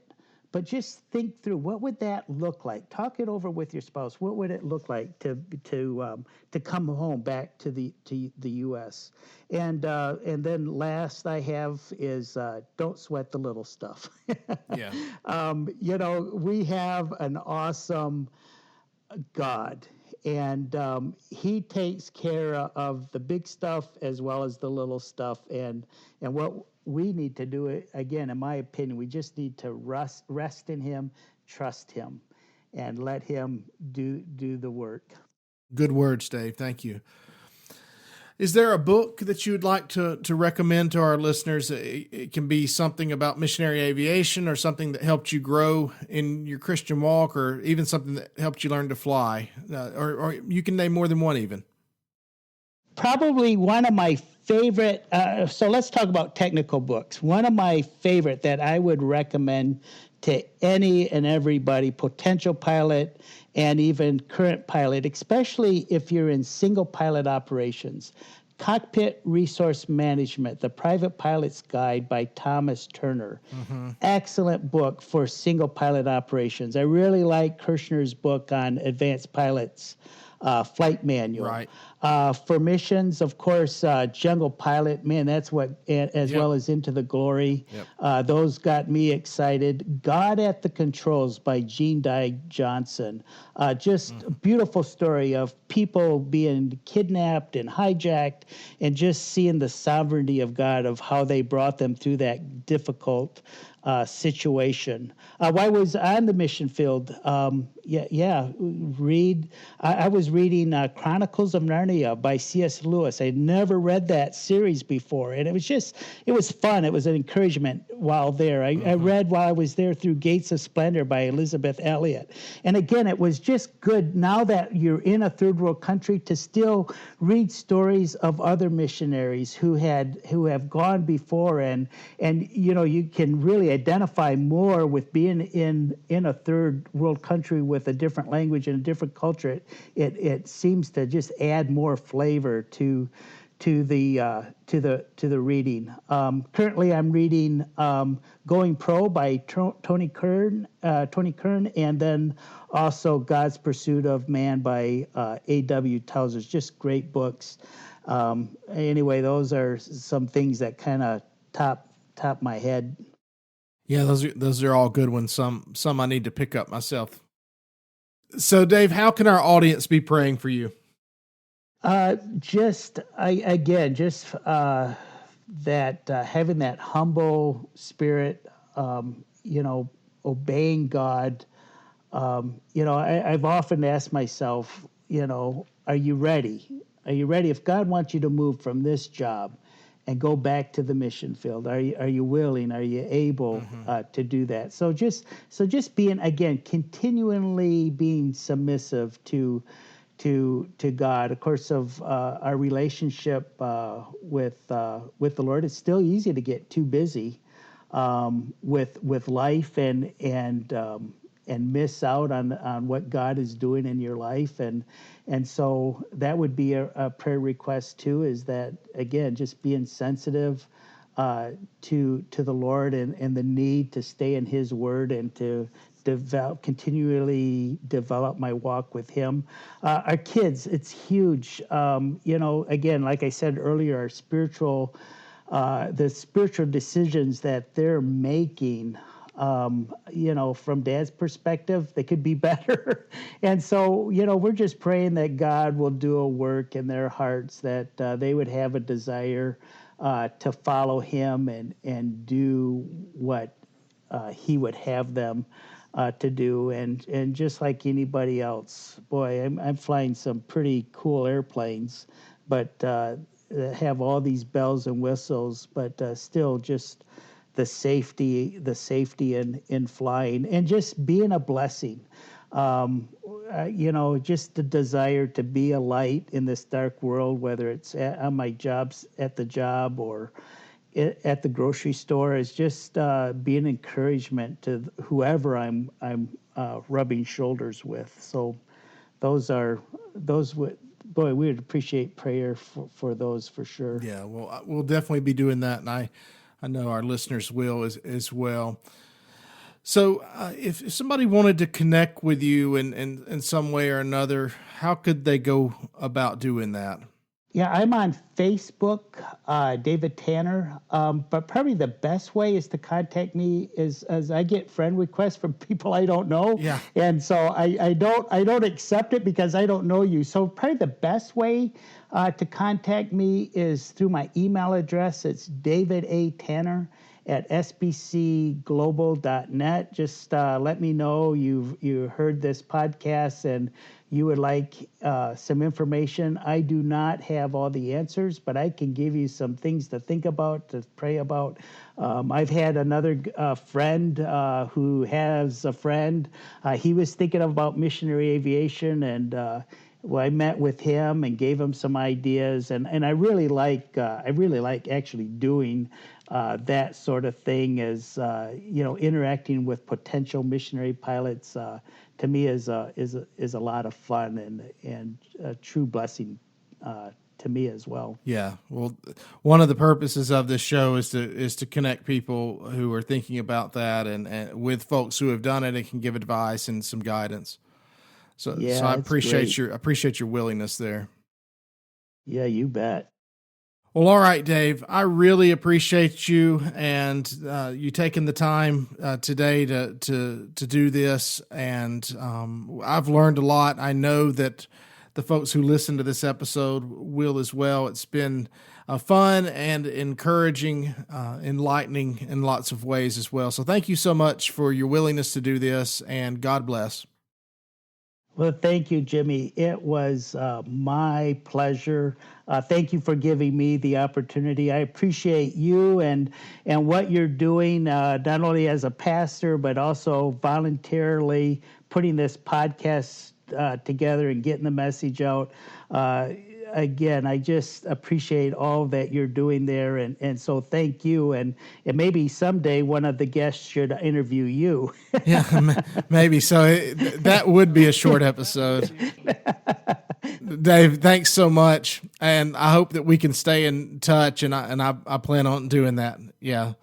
but just think through, what would that look like? Talk it over with your spouse. What would it look like to come home back to the U.S. And then last I have is don't sweat the little stuff. Yeah. We have an awesome God, and He takes care of the big stuff as well as the little stuff. And what we need to do, again, in my opinion, we just need to rest in Him, trust him and let him do the work. Good words, Dave. Thank you. Is there a book that you would like to recommend to our listeners? It can be something about missionary aviation or something that helped you grow in your Christian walk, or even something that helped you learn to fly, or you can name more than one even. Probably one of my favorite, so let's talk about technical books. One of my favorite that I would recommend to any and everybody, potential pilot and even current pilot, especially if you're in single pilot operations. Cockpit Resource Management, The Private Pilot's Guide by Thomas Turner. Excellent book for single pilot operations. I really like Kirshner's book on advanced pilots, flight manual. Right. For missions, of course, Jungle Pilot, man, that's what, as well as Into the Glory. Those got me excited. God at the Controls by Gene Dyke Johnson. Just a beautiful story of people being kidnapped and hijacked, and just seeing the sovereignty of God, of how they brought them through that difficult situation. While I was on the mission field, read. I was reading Chronicles of Narnia by C.S. Lewis. I'd never read that series before, and it was fun. It was an encouragement while there. I read while I was there through Gates of Splendor by Elizabeth Elliot. And again, it was just good, now that you're in a third world country, to still read stories of other missionaries who have gone before, and you can really identify more with being in a third world country with a different language and a different culture. It seems to just add more flavor to the reading. Currently, I'm reading Going Pro by Tony Kern, and then also God's Pursuit of Man by A.W. Tozer. Just great books. Anyway, those are some things that kind of top my head. Yeah, those are all good ones. Some I need to pick up myself. So, Dave, how can our audience be praying for you? That having that humble spirit, obeying God. I've often asked myself, are you ready? Are you ready? If God wants you to move from this job and go back to the mission field, are you willing? Are you able to do that? So just being, again, continually being submissive to God. Of course, of our relationship with the Lord, it's still easy to get too busy with life and miss out on what God is doing in your life, and so that would be a prayer request too. Is that, again, just being sensitive to the Lord and the need to stay in His Word and to continually develop my walk with Him. Our kids, it's huge. Again, like I said earlier, our the spiritual decisions that they're making, from Dad's perspective, they could be better. And so, we're just praying that God will do a work in their hearts, that they would have a desire to follow Him and do what He would have them to do. And just like anybody else, boy, I'm flying some pretty cool airplanes, but that have all these bells and whistles, but still just the safety in flying, and just being a blessing. Just the desire to be a light in this dark world, whether it's on my jobs, at the job, or at the grocery store, is just be an encouragement to whoever I'm rubbing shoulders with. So we would appreciate prayer for those for sure. Yeah, well, we'll definitely be doing that, and I know our listeners will as well. So if somebody wanted to connect with you in some way or another, how could they go about doing that? Yeah, I'm on Facebook, David Tanner. But probably the best way is to contact me as I get friend requests from people I don't know. Yeah. And so I don't accept it because I don't know you. So probably the best way to contact me is through my email address. It's davidatanner at sbcglobal.net. Just let me know you heard this podcast and you would like some information. I do not have all the answers, but I can give you some things to think about, to pray about. I've had another friend who has a friend. He was thinking about missionary aviation, and I met with him and gave him some ideas. And I really like actually doing that sort of thing, as interacting with potential missionary pilots. To me is a lot of fun and a true blessing to me as well. Yeah. Well, one of the purposes of this show is to connect people who are thinking about that and with folks who have done it and can give advice and some guidance. So I appreciate your willingness there. Yeah, you bet. Well, all right, Dave, I really appreciate you and you taking the time today to do this. And I've learned a lot. I know that the folks who listen to this episode will as well. It's been fun and encouraging, enlightening in lots of ways as well. So thank you so much for your willingness to do this, and God bless. Well, thank you, Jimmy. It was my pleasure. Thank you for giving me the opportunity. I appreciate you and what you're doing, not only as a pastor, but also voluntarily putting this podcast together and getting the message out. Again, I just appreciate all that you're doing there, and so thank you. And maybe someday one of the guests should interview you. Yeah, maybe. So that would be a short episode. Dave, thanks so much, and I hope that we can stay in touch, and I plan on doing that. Yeah.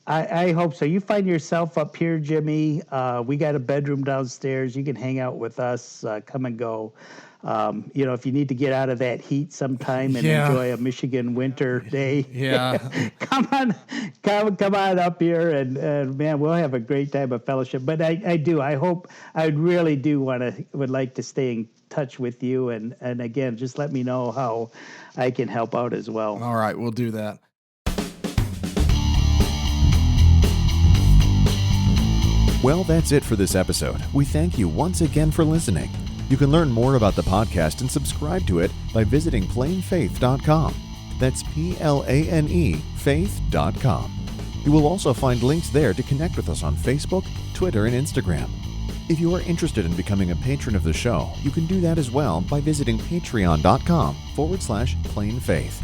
I hope so. You find yourself up here, Jimmy. We got a bedroom downstairs. You can hang out with us, come and go. If you need to get out of that heat sometime and enjoy a Michigan winter day, come on up here and man, we'll have a great time of fellowship. But I really would like to stay in touch with you. And again, just let me know how I can help out as well. All right, we'll do that. Well, that's it for this episode. We thank you once again for listening. You can learn more about the podcast and subscribe to it by visiting plainfaith.com. That's PLANE faith.com. You will also find links there to connect with us on Facebook, Twitter, and Instagram. If you are interested in becoming a patron of the show, you can do that as well by visiting patreon.com/plainfaith.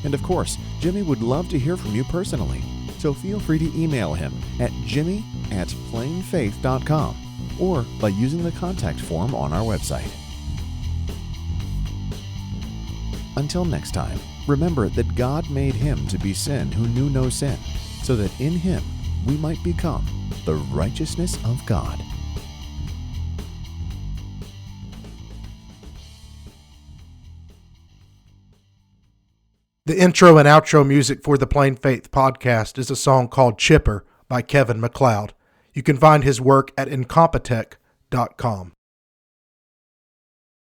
And of course, Jimmy would love to hear from you personally. So feel free to email him at jimmy@plainfaith.com or by using the contact form on our website. Until next time, remember that God made him to be sin who knew no sin, so that in him we might become the righteousness of God. The intro and outro music for the Plain Faith podcast is a song called Chipper by Kevin MacLeod. You can find his work at incompetech.com.